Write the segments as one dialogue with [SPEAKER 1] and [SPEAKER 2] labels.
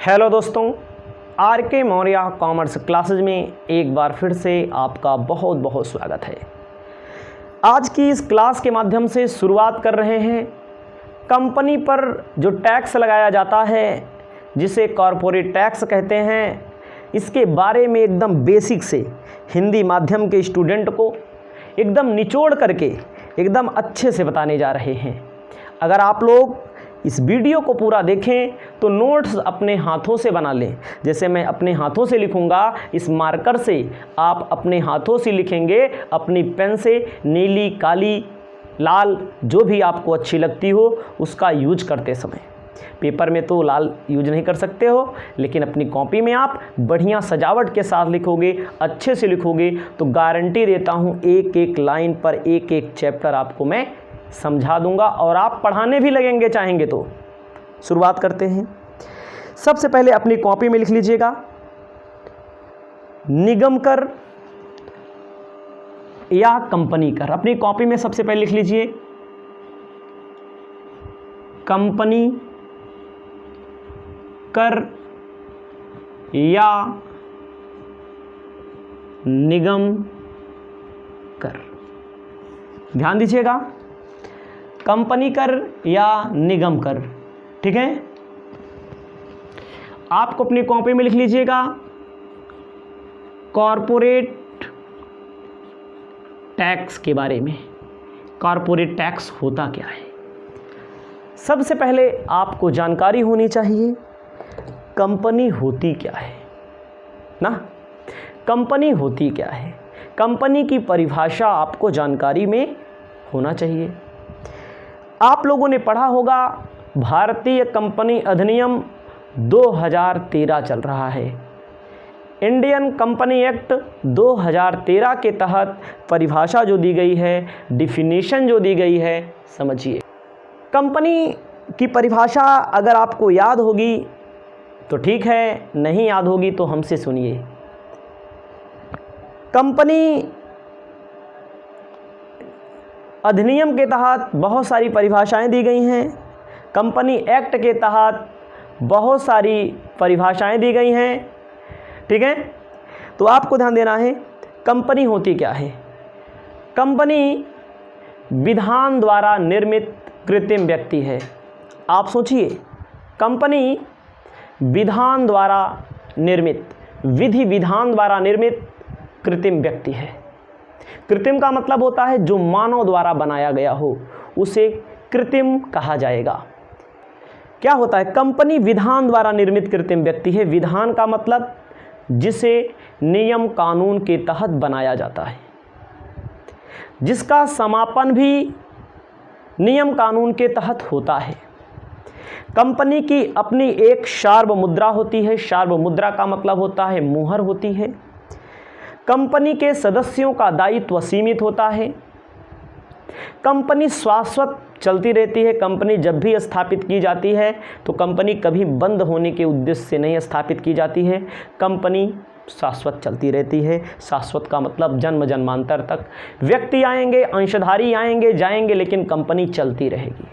[SPEAKER 1] Hello दोस्तों, are के Maurya commerce classes में एक बार फिर से आपका बहुत बहुत स्वागत है। आज की इस क्लास के माध्यम से शुरुआत कर रहे हैं कंपनी पर जो टैक्स लगाया जाता है, जिसे कॉरपोरेट टैक्स कहते हैं। इसके बारे में एकदम बेसिक से हिंदी माध्यम के स्टूडेंट को एकदम निचोड़ करके एकदम अच्छे से बताने जा रहे हैं। अगर आप लोग इस वीडियो को पूरा देखें तो नोट्स अपने हाथों से बना लें। जैसे मैं अपने हाथों से लिखूंगा, इस मार्कर से आप अपने हाथों से लिखेंगे, अपनी पेन से नीली, काली, लाल जो भी आपको अच्छी लगती हो उसका यूज करते समय। पेपर में तो लाल यूज नहीं कर सकते हो, लेकिन अपनी कॉपी में आप बढ़िया सजावट के साथ लिखोगे, अच्छे से लिखोगे तो गारंटी देता हूँ एक एक लाइन पर एक एक चैप्टर आपको मैं समझा दूंगा और आप पढ़ाने भी लगेंगे चाहेंगे तो। शुरुआत करते हैं। सबसे पहले अपनी कॉपी में लिख लीजिएगा निगम कर या कंपनी कर। अपनी कॉपी में सबसे पहले लिख लीजिए कंपनी कर या निगम कर। ध्यान दीजिएगा, कंपनी कर या निगम कर। ठीक है, आपको अपनी कॉपी में लिख लीजिएगा कॉरपोरेट टैक्स के बारे में। कॉरपोरेट टैक्स होता क्या है? सबसे पहले आपको जानकारी होनी चाहिए कंपनी होती क्या है ना। कंपनी होती क्या है, कंपनी की परिभाषा आपको जानकारी में होना चाहिए। आप लोगों ने पढ़ा होगा भारतीय कंपनी अधिनियम 2013 चल रहा है। इंडियन कंपनी एक्ट 2013 के तहत परिभाषा जो दी गई है, डिफिनीशन जो दी गई है, समझिए। कंपनी की परिभाषा अगर आपको याद होगी तो ठीक है, नहीं याद होगी तो हमसे सुनिए। कंपनी अधिनियम के तहत बहुत सारी परिभाषाएं दी गई हैं। कंपनी एक्ट के तहत बहुत सारी परिभाषाएं दी गई हैं। ठीक है, तो आपको ध्यान देना है कंपनी होती क्या है। कंपनी विधान द्वारा निर्मित कृत्रिम व्यक्ति है। आप सोचिए, कंपनी विधान द्वारा निर्मित, विधि विधान द्वारा निर्मित कृत्रिम व्यक्ति है। कृत्रिम का मतलब होता है जो मानव द्वारा बनाया गया हो, उसे कृत्रिम कहा जाएगा। क्या होता है? कंपनी विधान द्वारा निर्मित कृत्रिम व्यक्ति है। विधान का मतलब जिसे नियम कानून के तहत बनाया जाता है, जिसका समापन भी नियम कानून के तहत होता है। कंपनी की अपनी एक सार्वमुद्रा होती है। सार्वमुद्रा का मतलब होता है मुहर होती है। कंपनी के सदस्यों का दायित्व सीमित होता है। कंपनी शाश्वत चलती रहती है। कंपनी जब भी स्थापित की जाती है तो कंपनी कभी बंद होने के उद्देश्य से नहीं स्थापित की जाती है। कंपनी शाश्वत चलती रहती है। शाश्वत का मतलब जन्म जन्मांतर तक। व्यक्ति आएंगे, अंशधारी आएंगे, जाएंगे, लेकिन कंपनी चलती रहेगी।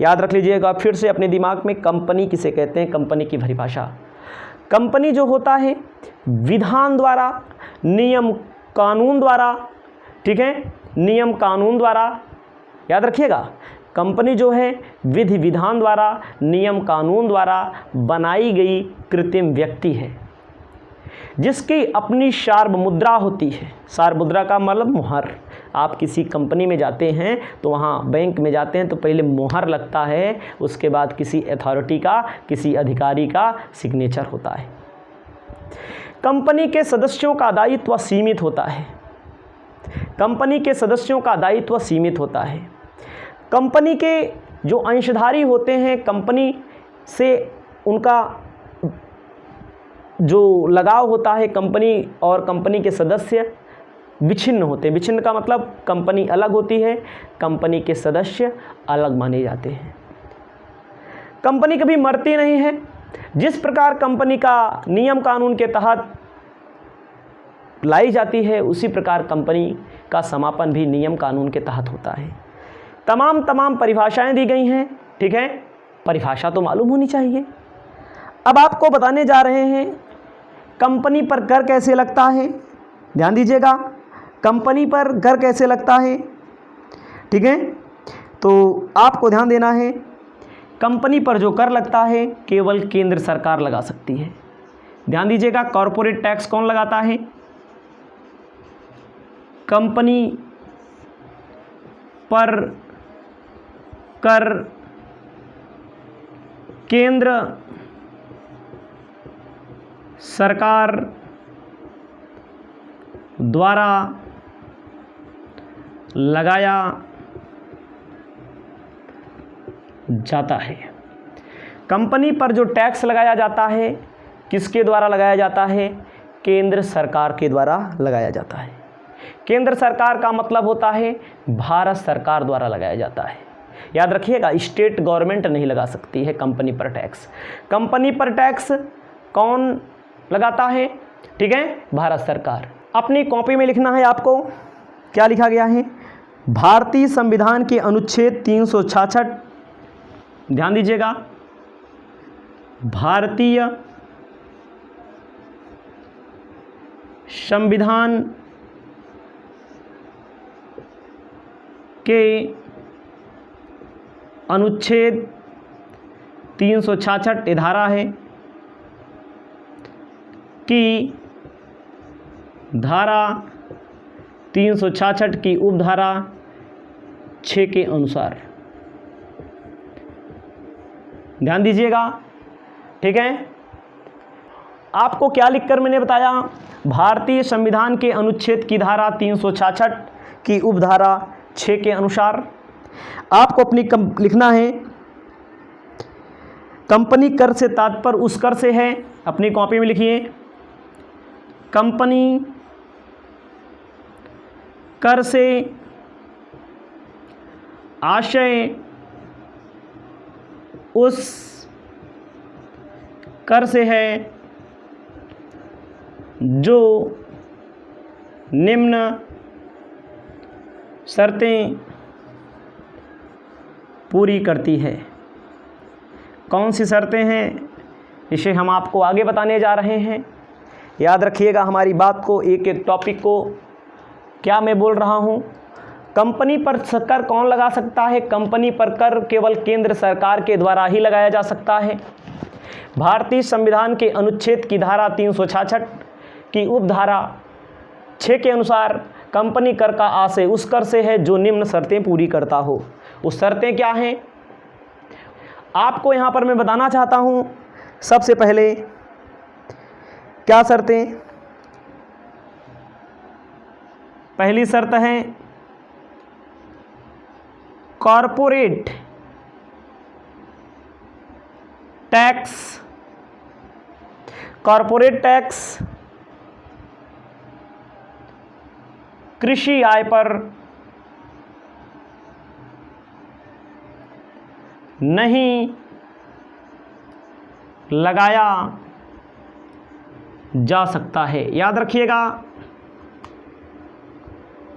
[SPEAKER 1] याद रख लीजिएगा फिर से अपने दिमाग में, कंपनी किसे कहते हैं, कंपनी की परिभाषा। कंपनी जो होता है विधान द्वारा, नियम कानून द्वारा, ठीक है, नियम कानून द्वारा, याद रखिएगा, कंपनी जो है विधि विधान द्वारा, नियम कानून द्वारा बनाई गई कृत्रिम व्यक्ति है, जिसकी अपनी सार्वमुद्रा होती है। सार्वमुद्रा का मतलब मुहर। आप किसी कंपनी में जाते हैं तो वहाँ बैंक में जाते हैं तो पहले मुहर लगता है, उसके बाद किसी अथॉरिटी का, किसी अधिकारी का सिग्नेचर होता है। कंपनी के सदस्यों का दायित्व सीमित होता है। कंपनी के सदस्यों का दायित्व सीमित होता है। कंपनी के जो अंशधारी होते हैं, कंपनी से उनका जो लगाव होता है, कंपनी और कंपनी के सदस्य विच्छिन्न होते हैं। विच्छिन्न का मतलब कंपनी अलग होती है, कंपनी के सदस्य अलग माने जाते हैं। कंपनी कभी मरती नहीं है। जिस प्रकार कंपनी का नियम कानून के तहत लाई जाती है, उसी प्रकार कंपनी का समापन भी नियम कानून के तहत होता है। तमाम परिभाषाएं दी गई हैं। ठीक है, परिभाषा तो मालूम होनी चाहिए। अब आपको बताने जा रहे हैं कंपनी पर कर कैसे लगता है। ध्यान दीजिएगा, कंपनी पर कर कैसे लगता है, ठीक है। तो आपको ध्यान देना है, कंपनी पर जो कर लगता है केवल केंद्र सरकार लगा सकती है। ध्यान दीजिएगा, कॉरपोरेट टैक्स कौन लगाता है? कंपनी पर कर केंद्र सरकार द्वारा लगाया जाता है। कंपनी पर जो टैक्स लगाया जाता है किसके द्वारा लगाया जाता है? केंद्र सरकार के द्वारा लगाया जाता है। केंद्र सरकार का मतलब होता है भारत सरकार द्वारा लगाया जाता है। याद रखिएगा, स्टेट गवर्नमेंट नहीं लगा सकती है कंपनी पर टैक्स। कंपनी पर टैक्स कौन लगाता है? ठीक है, भारत सरकार। अपनी कॉपी में लिखना है आपको, क्या लिखा गया है? भारतीय संविधान के अनुच्छेद 366, ध्यान दीजिएगा, भारतीय संविधान के अनुच्छेद 366 धारा है कि धारा 366 की उपधारा 6 के अनुसार, ध्यान दीजिएगा, ठीक है। आपको क्या लिखकर मैंने बताया? भारतीय संविधान के अनुच्छेद की धारा 366 की उपधारा 6 के अनुसार। आपको अपनी लिखना है, कंपनी कर से तात्पर्य उस कर से है। अपनी कॉपी में लिखिए, कंपनी कर से आशय उस कर से है जो निम्न शर्तें पूरी करती है। कौन सी शर्तें हैं, इसे हम आपको आगे बताने जा रहे हैं। याद रखिएगा हमारी बात को, एक एक टॉपिक को। क्या मैं बोल रहा हूँ? कंपनी पर कर कौन लगा सकता है? कंपनी पर कर केवल केंद्र सरकार के द्वारा ही लगाया जा सकता है। भारतीय संविधान के अनुच्छेद की धारा 366 की उपधारा 6 के अनुसार कंपनी कर का आशय उस कर से है जो निम्न शर्तें पूरी करता हो। उस शर्तें क्या हैं आपको यहाँ पर मैं बताना चाहता हूँ। सबसे पहले क्या शर्तें? पहली शर्त है कॉरपोरेट टैक्स। कॉरपोरेट टैक्स कृषि आय पर नहीं लगाया जा सकता है। याद रखिएगा,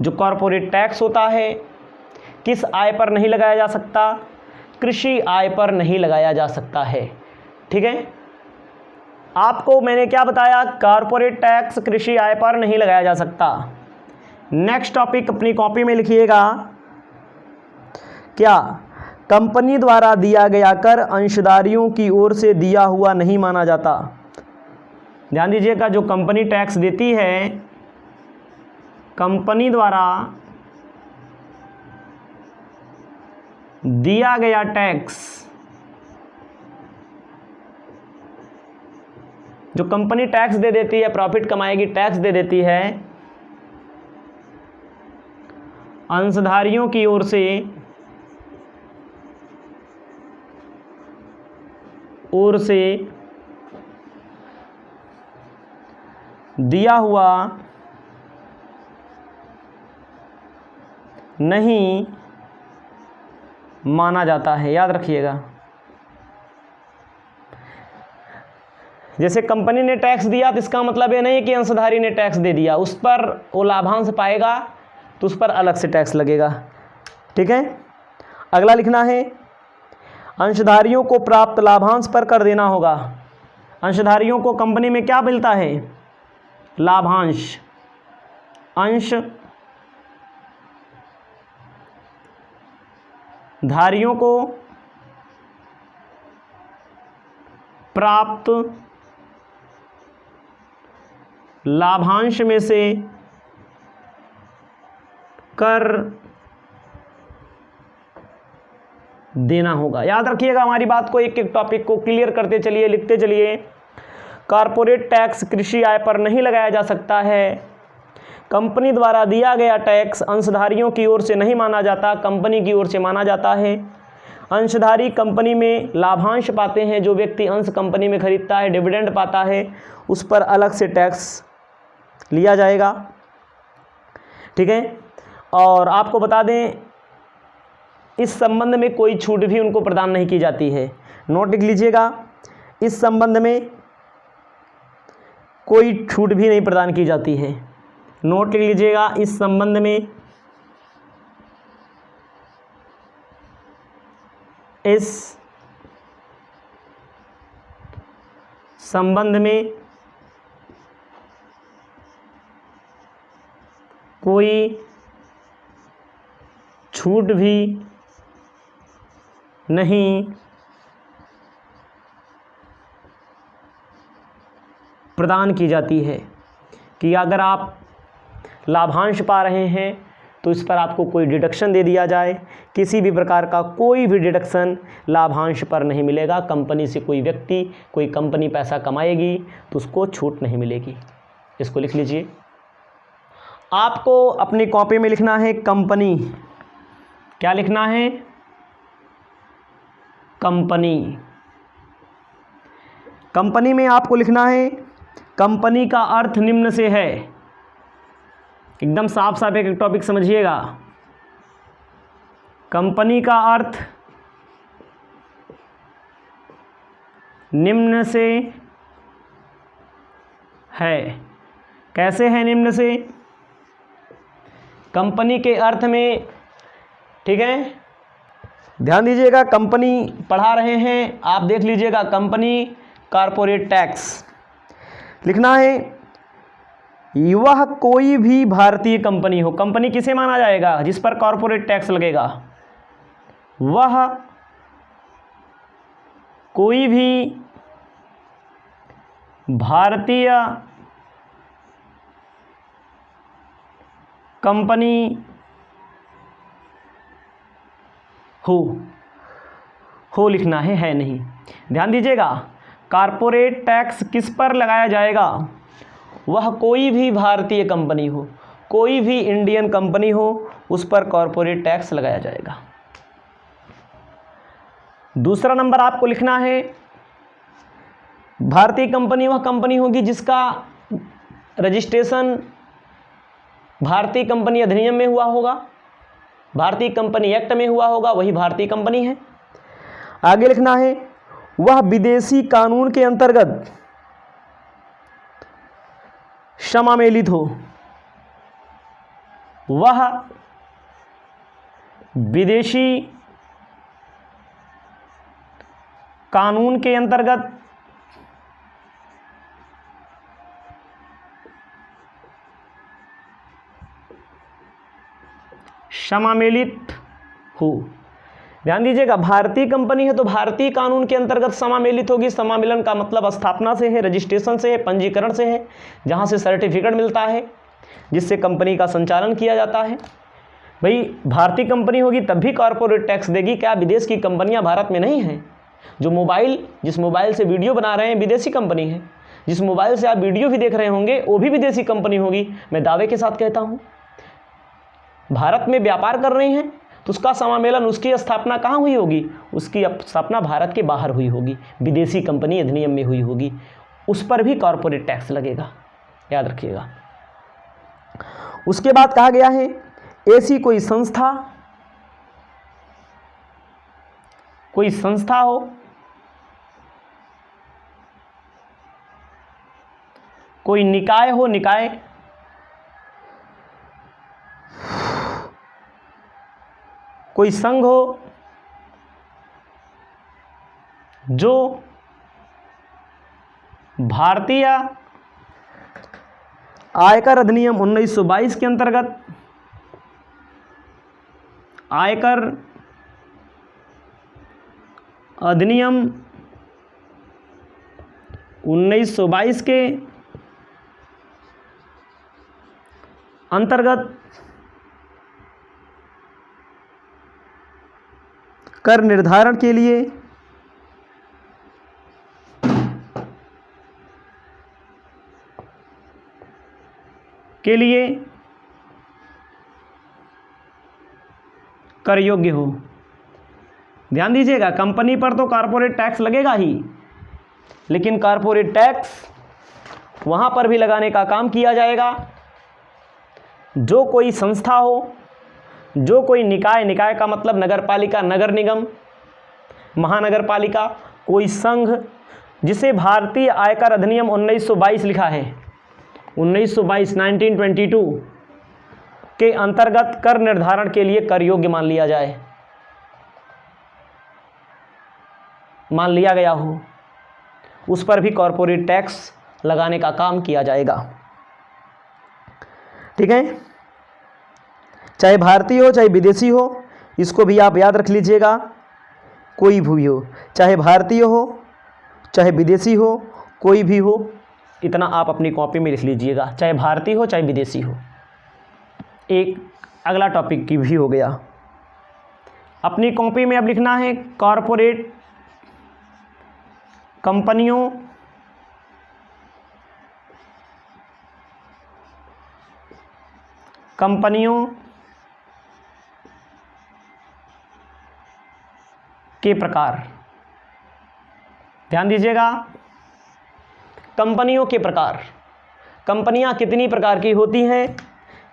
[SPEAKER 1] जो कॉरपोरेट टैक्स होता है किस आय पर नहीं लगाया जा सकता? कृषि आय पर नहीं लगाया जा सकता है। ठीक है, आपको मैंने क्या बताया? कॉरपोरेट टैक्स कृषि आय पर नहीं लगाया जा सकता। नेक्स्ट टॉपिक अपनी कॉपी में लिखिएगा, क्या कंपनी द्वारा दिया गया कर अंशधारियों की ओर से दिया हुआ नहीं माना जाता। ध्यान दीजिएगा, जो कंपनी टैक्स देती है, कंपनी द्वारा दिया गया टैक्स, जो कंपनी टैक्स दे देती है, प्रॉफिट कमाएगी, टैक्स दे देती है, अंशधारियों की ओर से दिया हुआ नहीं माना जाता है। याद रखिएगा, जैसे कंपनी ने टैक्स दिया तो इसका मतलब ये नहीं कि अंशधारी ने टैक्स दे दिया, उस पर वो लाभांश पाएगा तो उस पर अलग से टैक्स लगेगा। ठीक है, अगला लिखना है, अंशधारियों को प्राप्त लाभांश पर कर देना होगा। अंशधारियों को कंपनी में क्या मिलता है? लाभांश। अंशधारियों को प्राप्त लाभांश में से कर देना होगा। याद रखिएगा हमारी बात को, एक एक टॉपिक को क्लियर करते चलिए, लिखते चलिए। कॉर्पोरेट टैक्स कृषि आय पर नहीं लगाया जा सकता है। कंपनी द्वारा दिया गया टैक्स अंशधारियों की ओर से नहीं माना जाता, कंपनी की ओर से माना जाता है। अंशधारी कंपनी में लाभांश पाते हैं। जो व्यक्ति अंश कंपनी में खरीदता है, डिविडेंड पाता है, उस पर अलग से टैक्स लिया जाएगा। ठीक है। और आपको बता दें, इस संबंध में कोई छूट भी उनको प्रदान नहीं की जाती है। नोट लिख लीजिएगा, इस संबंध में कोई छूट भी नहीं प्रदान की जाती है। नोट लिख लीजिएगा, इस संबंध में कोई छूट भी नहीं प्रदान की जाती है कि अगर आप लाभांश पा रहे हैं तो इस पर आपको कोई डिडक्शन दे दिया जाए। किसी भी प्रकार का कोई भी डिडक्शन लाभांश पर नहीं मिलेगा। कंपनी से कोई व्यक्ति, कोई कंपनी पैसा कमाएगी तो उसको छूट नहीं मिलेगी। इसको लिख लीजिए। आपको अपनी कॉपी में लिखना है कंपनी। क्या लिखना है? कंपनी। कंपनी में आपको लिखना है, कंपनी का अर्थ निम्न से है। एकदम साफ साफ एक टॉपिक समझिएगा। कंपनी का अर्थ निम्न से है। कैसे है निम्न से? कंपनी के अर्थ में, ठीक है, ध्यान दीजिएगा। कंपनी पढ़ा रहे हैं, आप देख लीजिएगा। कंपनी कॉर्पोरेट टैक्स लिखना है। वह कोई भी भारतीय कंपनी हो। कंपनी किसे माना जाएगा? जिस पर कॉर्पोरेट टैक्स लगेगा। वह कोई भी भारतीय कंपनी हो लिखना है नहीं। ध्यान दीजिएगा, कॉर्पोरेट टैक्स किस पर लगाया जाएगा? वह कोई भी भारतीय कंपनी हो, कोई भी इंडियन कंपनी हो, उस पर कॉर्पोरेट टैक्स लगाया जाएगा। दूसरा नंबर आपको लिखना है, भारतीय कंपनी वह कंपनी होगी जिसका रजिस्ट्रेशन भारतीय कंपनी अधिनियम में हुआ होगा, भारतीय कंपनी एक्ट में हुआ होगा, वही भारतीय कंपनी है। आगे लिखना है, वह विदेशी कानून के अंतर्गत समामेलित हो। वह विदेशी कानून के अंतर्गत समामेलित हो। ध्यान दीजिएगा, भारतीय कंपनी है तो भारतीय कानून के अंतर्गत समामेलित होगी। समामेलन का मतलब स्थापना से है, रजिस्ट्रेशन से है, पंजीकरण से है, जहां से सर्टिफिकेट मिलता है, जिससे कंपनी का संचालन किया जाता है। भाई भारतीय कंपनी होगी तब भी कॉर्पोरेट टैक्स देगी। क्या विदेश की कंपनियां भारत में नहीं हैं? जिस मोबाइल से वीडियो बना रहे हैं विदेशी कंपनी है। जिस मोबाइल से आप वीडियो भी देख रहे होंगे वो भी विदेशी कंपनी होगी। मैं दावे के साथ कहता हूँ। भारत में व्यापार कर रही हैं तो उसका समामेलन, उसकी स्थापना कहाँ हुई होगी? उसकी स्थापना भारत के बाहर हुई होगी, विदेशी कंपनी अधिनियम में हुई होगी। उस पर भी कॉर्पोरेट टैक्स लगेगा, याद रखिएगा। उसके बाद कहा गया है, ऐसी कोई संस्था हो, कोई निकाय हो, निकाय कोई संघ हो जो भारतीय आयकर अधिनियम 1922 के अंतर्गत आयकर अधिनियम 1922 के अंतर्गत कर निर्धारण के लिए कर योग्य हो। ध्यान दीजिएगा, कंपनी पर तो कॉर्पोरेट टैक्स लगेगा ही, लेकिन कॉर्पोरेट टैक्स वहाँ पर भी लगाने का काम किया जाएगा जो कोई संस्था हो, जो कोई निकाय, निकाय का मतलब नगर पालिका, नगर निगम, महानगर पालिका, कोई संघ जिसे भारतीय आयकर अधिनियम 1922 लिखा है, 1922 के अंतर्गत कर निर्धारण के लिए कर योग्य मान लिया गया हो, उस पर भी कॉर्पोरेट टैक्स लगाने का काम किया जाएगा। ठीक है, चाहे भारतीय हो चाहे विदेशी हो, इसको भी आप याद रख लीजिएगा। कोई भी हो, चाहे भारतीय हो चाहे विदेशी हो, कोई भी हो, इतना आप अपनी कॉपी में लिख लीजिएगा, चाहे भारतीय हो चाहे विदेशी हो। एक अगला टॉपिक की भी हो गया। अपनी कॉपी में अब लिखना है कॉर्पोरेट कंपनियों के प्रकार। ध्यान दीजिएगा, कंपनियों के प्रकार। कंपनियां कितनी प्रकार की होती हैं,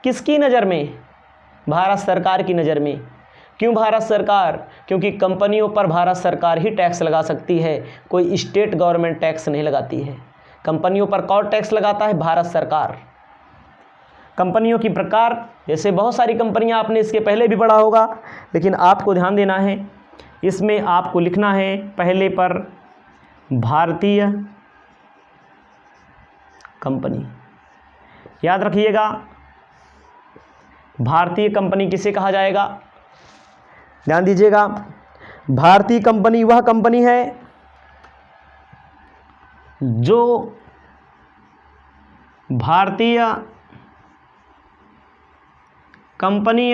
[SPEAKER 1] किसकी नज़र में? भारत सरकार की नज़र में। क्यों भारत सरकार? क्योंकि कंपनियों पर भारत सरकार ही टैक्स लगा सकती है, कोई स्टेट गवर्नमेंट टैक्स नहीं लगाती है। कंपनियों पर कौन टैक्स लगाता है? भारत सरकार। कंपनियों की प्रकार, जैसे बहुत सारी कंपनियां आपने इसके पहले भी पढ़ा होगा, लेकिन आपको ध्यान देना है, इसमें आपको लिखना है पहले पर भारतीय कंपनी। याद रखिएगा, भारतीय कंपनी किसे कहा जाएगा? ध्यान दीजिएगा, भारतीय कंपनी वह कंपनी है जो भारतीय कंपनी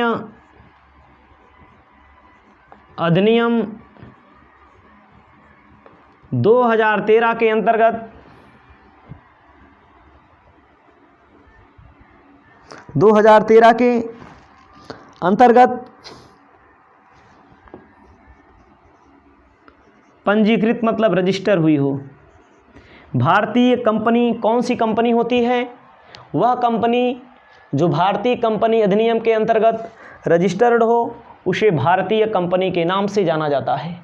[SPEAKER 1] अधिनियम 2013 के अंतर्गत 2013 के अंतर्गत पंजीकृत मतलब रजिस्टर हुई हो। भारतीय कंपनी कौन सी कंपनी होती है? वह कंपनी जो भारतीय कंपनी अधिनियम के अंतर्गत रजिस्टर्ड हो, उसे भारतीय कंपनी के नाम से जाना जाता है।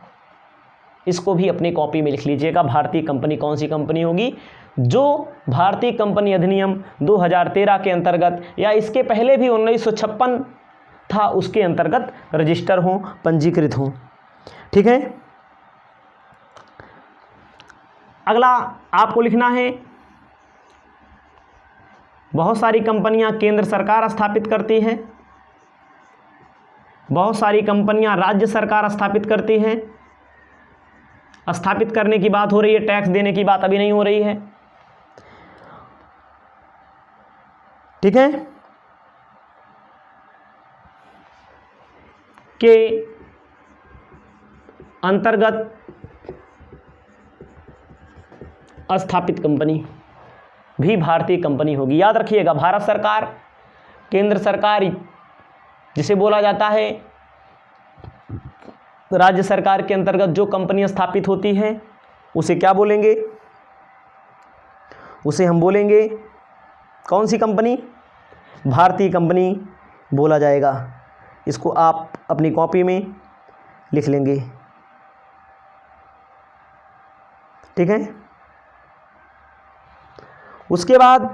[SPEAKER 1] इसको भी अपनी कॉपी में लिख लीजिएगा। भारतीय कंपनी कौन सी कंपनी होगी? जो भारतीय कंपनी अधिनियम 2013 के अंतर्गत या इसके पहले भी 1956 था, उसके अंतर्गत रजिस्टर हों, पंजीकृत हों। ठीक है, अगला आपको लिखना है, बहुत सारी कंपनियां केंद्र सरकार स्थापित करती है, बहुत सारी कंपनियां राज्य सरकार स्थापित करती हैं। स्थापित करने की बात हो रही है, टैक्स देने की बात अभी नहीं हो रही है। ठीक है, के अंतर्गत स्थापित कंपनी भी भारतीय कंपनी होगी। याद रखिएगा, भारत सरकार, केंद्र सरकार जिसे बोला जाता है, राज्य सरकार के अंतर्गत जो कंपनियां स्थापित होती हैं उसे क्या बोलेंगे? उसे हम बोलेंगे कौन सी कंपनी? भारतीय कंपनी बोला जाएगा। इसको आप अपनी कॉपी में लिख लेंगे। ठीक है, उसके बाद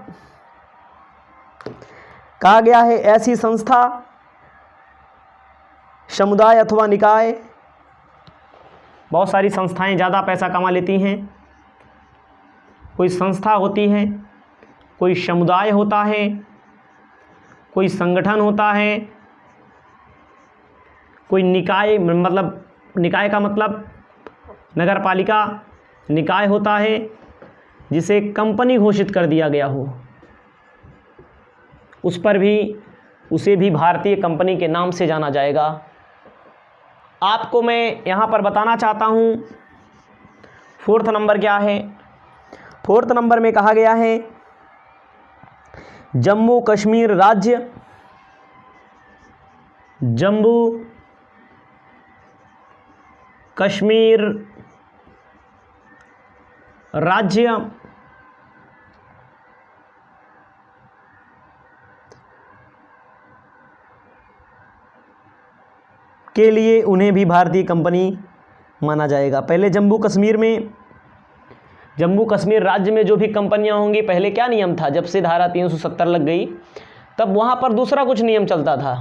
[SPEAKER 1] कहा गया है ऐसी संस्था, समुदाय अथवा निकाय, बहुत सारी संस्थाएं ज़्यादा पैसा कमा लेती हैं, कोई संस्था होती है, कोई समुदाय होता है, कोई संगठन होता है, कोई निकाय, मतलब निकाय का मतलब नगर पालिका, निकाय होता है जिसे कंपनी घोषित कर दिया गया हो, उसे भी भारतीय कंपनी के नाम से जाना जाएगा। आपको मैं यहाँ पर बताना चाहता हूँ 4th नंबर क्या है। 4th नंबर में कहा गया है जम्मू कश्मीर राज्य, जम्मू कश्मीर राज्य के लिए उन्हें भी भारतीय कंपनी माना जाएगा। पहले जम्मू कश्मीर राज्य में जो भी कंपनियां होंगी, पहले क्या नियम था, जब से धारा 370 लग गई तब वहाँ पर दूसरा कुछ नियम चलता था।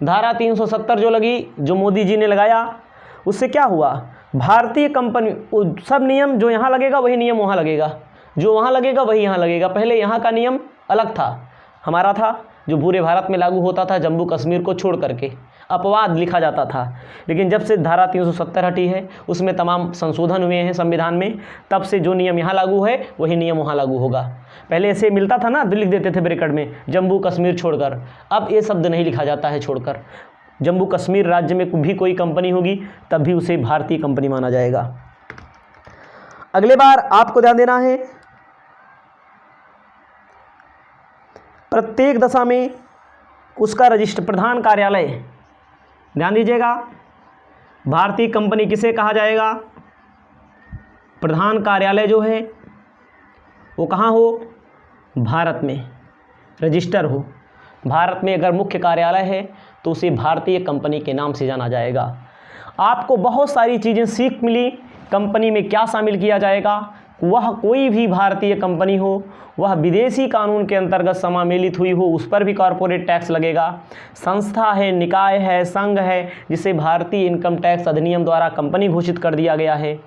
[SPEAKER 1] धारा 370 जो लगी, जो मोदी जी ने लगाया, उससे क्या हुआ, भारतीय कंपनी सब नियम जो यहाँ लगेगा वही नियम वहाँ लगेगा, जो वहाँ लगेगा वही यहाँ लगेगा। पहले यहाँ का नियम अलग था, हमारा था जो पूरे भारत में लागू होता था, जम्मू कश्मीर को छोड़ करके अपवाद लिखा जाता था। लेकिन जब से धारा 370 हटी है, उसमें तमाम संशोधन हुए हैं संविधान में, तब से जो नियम यहाँ लागू है वही नियम वहाँ लागू होगा। पहले ऐसे मिलता था ना, लिख देते थे ब्रैकेट में जम्मू कश्मीर छोड़कर, अब ये शब्द नहीं लिखा जाता है छोड़कर। जम्मू कश्मीर राज्य में भी कोई कंपनी होगी तब भी उसे भारतीय कंपनी माना जाएगा। अगले बार आपको ध्यान देना है, प्रत्येक दशा में उसका रजिस्टर, प्रधान कार्यालय, ध्यान दीजिएगा, भारतीय कंपनी किसे कहा जाएगा, प्रधान कार्यालय जो है वो कहाँ हो, भारत में रजिस्टर हो। भारत में अगर मुख्य कार्यालय है तो उसे भारतीय कंपनी के नाम से जाना जाएगा। आपको बहुत सारी चीज़ें सीख मिली, कंपनी में क्या शामिल किया जाएगा। वह कोई भी भारतीय कंपनी हो, वह विदेशी कानून के अंतर्गत सम्मिलित हुई हो, उस पर भी कॉरपोरेट टैक्स लगेगा। संस्था है, निकाय है, संघ है, जिसे भारतीय इनकम टैक्स अधिनियम द्वारा कंपनी घोषित कर दिया गया है,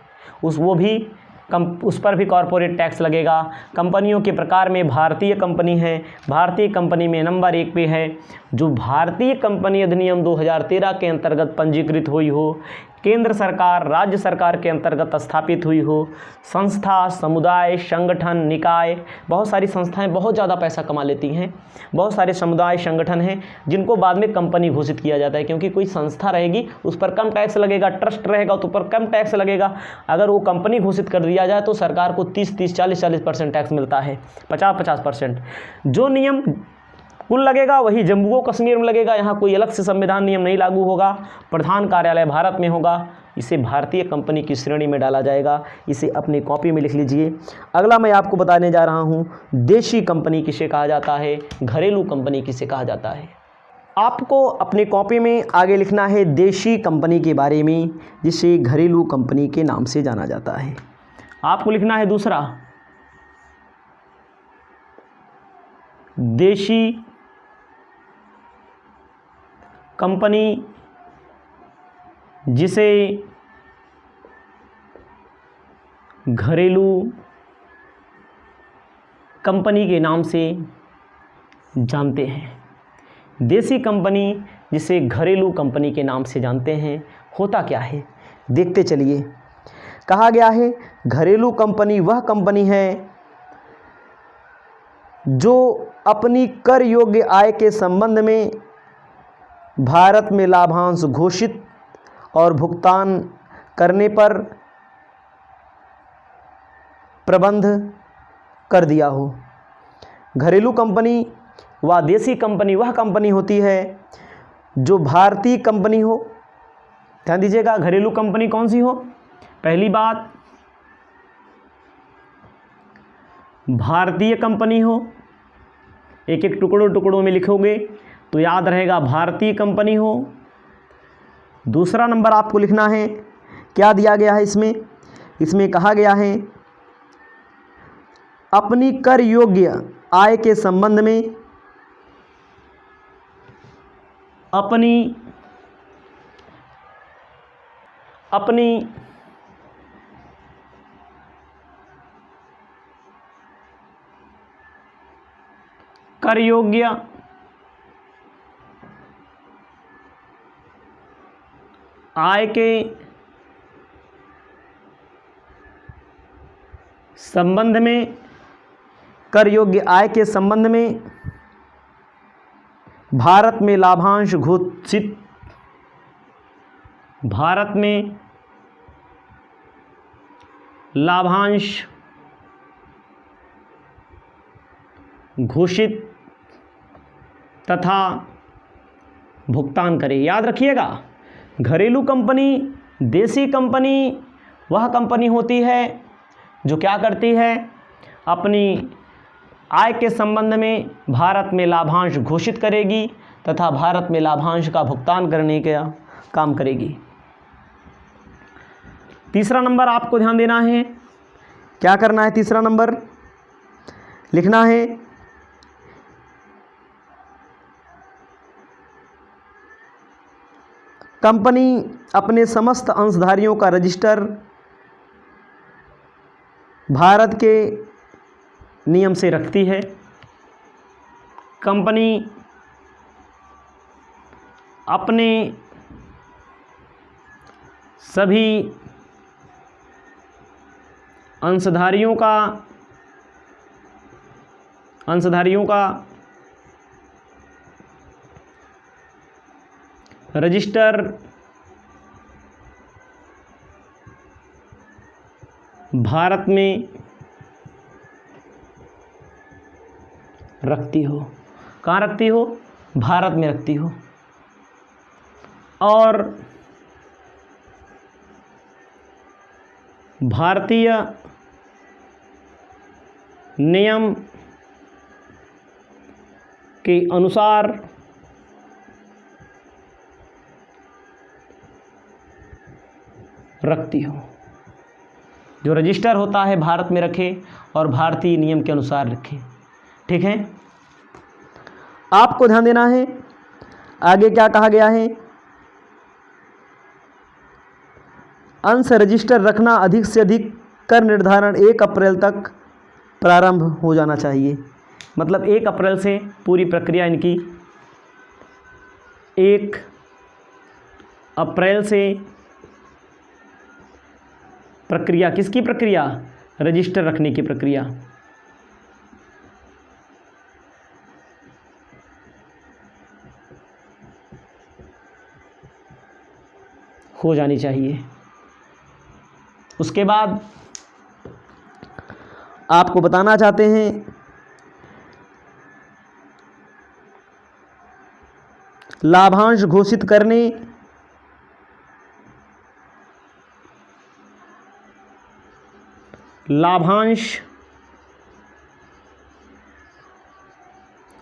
[SPEAKER 1] उस पर भी कॉरपोरेट टैक्स लगेगा। कंपनियों के प्रकार में भारतीय कंपनी है, भारतीय कंपनी में नंबर 1 पे है जो भारतीय कंपनी अधिनियम 2013 के अंतर्गत पंजीकृत हुई हो, केंद्र सरकार, राज्य सरकार के अंतर्गत स्थापित हुई हो। संस्था, समुदाय, संगठन, निकाय, बहुत सारी संस्थाएं बहुत ज़्यादा पैसा कमा लेती हैं। बहुत सारे समुदाय, संगठन हैं जिनको बाद में कंपनी घोषित किया जाता है, क्योंकि कोई संस्था रहेगी उस पर कम टैक्स लगेगा, ट्रस्ट रहेगा तो पर कम टैक्स लगेगा। अगर वो कंपनी घोषित कर दिया जाए तो सरकार को 30-30, 40-40% टैक्स मिलता है, 50-50%। जो नियम कुल लगेगा वही जम्मू कश्मीर में लगेगा। यहाँ कोई अलग से संविधान नियम नहीं लागू होगा। प्रधान कार्यालय भारत में होगा। इसे भारतीय कंपनी की श्रेणी में डाला जाएगा। इसे अपनी कॉपी में लिख लीजिए। अगला मैं आपको बताने जा रहा हूँ देशी कंपनी किसे कहा जाता है, घरेलू कंपनी किसे कहा जाता है। आपको अपनी कॉपी में आगे लिखना है देशी कंपनी के बारे में, जिसे घरेलू कंपनी के नाम से जाना जाता है। आपको लिखना है दूसरा, देशी कंपनी जिसे घरेलू कंपनी के नाम से जानते हैं। देसी कंपनी जिसे घरेलू कंपनी के नाम से जानते हैं, होता क्या है देखते चलिए। कहा गया है घरेलू कंपनी वह कंपनी है जो अपनी कर योग्य आय के संबंध में भारत में लाभांश घोषित और भुगतान करने पर प्रबंध कर दिया हो। घरेलू कंपनी व देसी कंपनी वह कंपनी होती है जो भारतीय कंपनी हो। ध्यान दीजिएगा, घरेलू कंपनी कौन सी हो। पहली बात, भारतीय कंपनी हो। एक एक टुकड़ों में लिखोगे तो याद रहेगा, भारतीय कंपनी हो। दूसरा नंबर आपको लिखना है, क्या दिया गया है इसमें कहा गया है अपनी कर योग्य आय के संबंध में अपनी कर योग्य आय के संबंध में, कर योग्य आय के संबंध में भारत में लाभांश घोषित, भारत में लाभांश घोषित तथा भुगतान करे। याद रखिएगा, घरेलू कंपनी, देसी कंपनी वह कंपनी होती है जो क्या करती है, अपनी आय के संबंध में भारत में लाभांश घोषित करेगी तथा भारत में लाभांश का भुगतान करने का काम करेगी। तीसरा नंबर आपको ध्यान देना है, क्या करना है, तीसरा नंबर लिखना है कंपनी अपने समस्त अंशधारियों का रजिस्टर भारत के नियम से रखती है। कंपनी अपने सभी अंशधारियों का रजिस्टर भारत में रखती हो। कहाँ रखती हो? भारत में रखती हो। और भारतीय नियम के अनुसार रखती हो। जो रजिस्टर होता है भारत में रखे और भारतीय नियम के अनुसार रखे। ठीक है, आपको ध्यान देना है आगे क्या कहा गया है। अंश रजिस्टर रखना अधिक से अधिक कर निर्धारण 1 अप्रैल तक प्रारंभ हो जाना चाहिए। मतलब 1 अप्रैल से पूरी प्रक्रिया इनकी 1 अप्रैल से प्रक्रिया, किसकी प्रक्रिया? रजिस्टर रखने की प्रक्रिया हो जानी चाहिए। उसके बाद आपको बताना चाहते हैं लाभांश घोषित करने लाभांश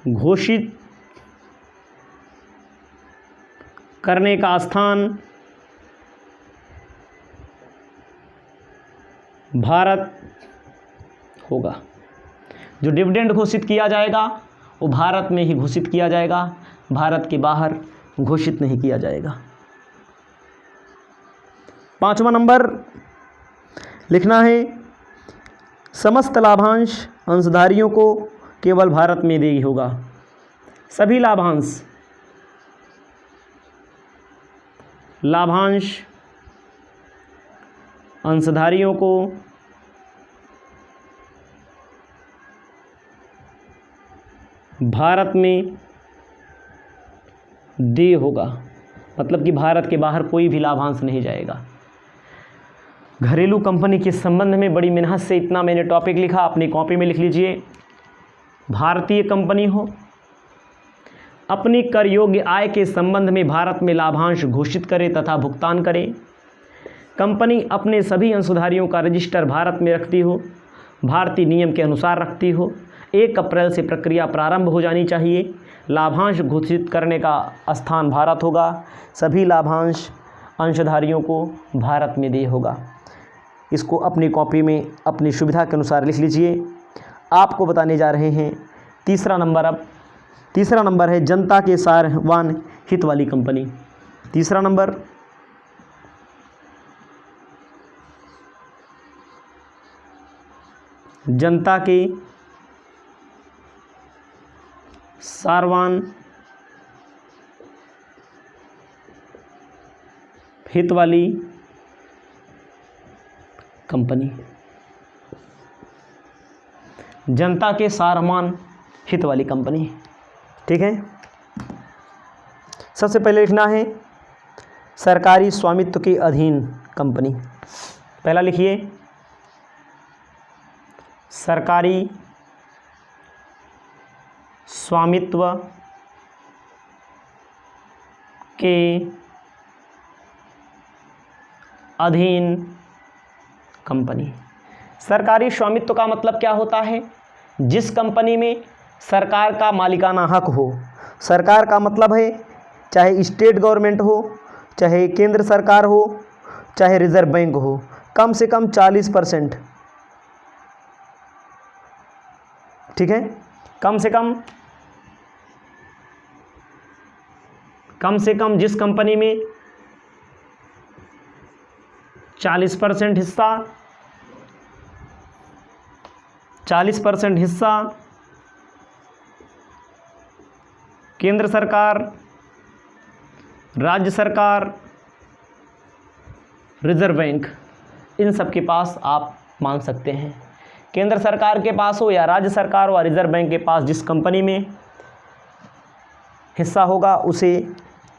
[SPEAKER 1] घोषित करने का स्थान भारत होगा। जो डिविडेंड घोषित किया जाएगा वो भारत में ही घोषित किया जाएगा, भारत के बाहर घोषित नहीं किया जाएगा। 5वां नंबर लिखना है समस्त लाभांश अंशधारियों को केवल भारत में देय होगा। सभी लाभांश अंशधारियों को भारत में देय होगा। मतलब कि भारत के बाहर कोई भी लाभांश नहीं जाएगा। घरेलू कंपनी के संबंध में बड़ी मेहनत से इतना मैंने टॉपिक लिखा, अपनी कॉपी में लिख लीजिए। भारतीय कंपनी हो, अपनी कर योग्य आय के संबंध में भारत में लाभांश घोषित करे तथा भुगतान करे। कंपनी अपने सभी अंशधारियों का रजिस्टर भारत में रखती हो, भारतीय नियम के अनुसार रखती हो। 1 अप्रैल से प्रक्रिया प्रारंभ हो जानी चाहिए। लाभांश घोषित करने का स्थान भारत होगा। सभी लाभांश अंशधारियों को भारत में देय होगा। इसको अपनी कॉपी में अपनी सुविधा के अनुसार लिख लीजिए। आपको बताने जा रहे हैं तीसरा नंबर। अब तीसरा नंबर है जनता के सारवान हित वाली कंपनी। तीसरा नंबर जनता के सारवान हित वाली कंपनी, जनता के सारमान हित वाली कंपनी। ठीक है, सबसे पहले लिखना है सरकारी स्वामित्व के अधीन कंपनी। पहला लिखिए सरकारी स्वामित्व के अधीन कंपनी। सरकारी स्वामित्व का मतलब क्या होता है? जिस कंपनी में सरकार का मालिकाना हक हो। सरकार का मतलब है चाहे स्टेट गवर्नमेंट हो, चाहे केंद्र सरकार हो, चाहे रिजर्व बैंक हो, कम से कम 40%। ठीक है, कम से कम जिस कंपनी में 40% हिस्सा केंद्र सरकार, राज्य सरकार, रिजर्व बैंक, इन सब के पास आप मान सकते हैं। केंद्र सरकार के पास हो या राज्य सरकार हो या रिजर्व बैंक के पास जिस कंपनी में हिस्सा होगा उसे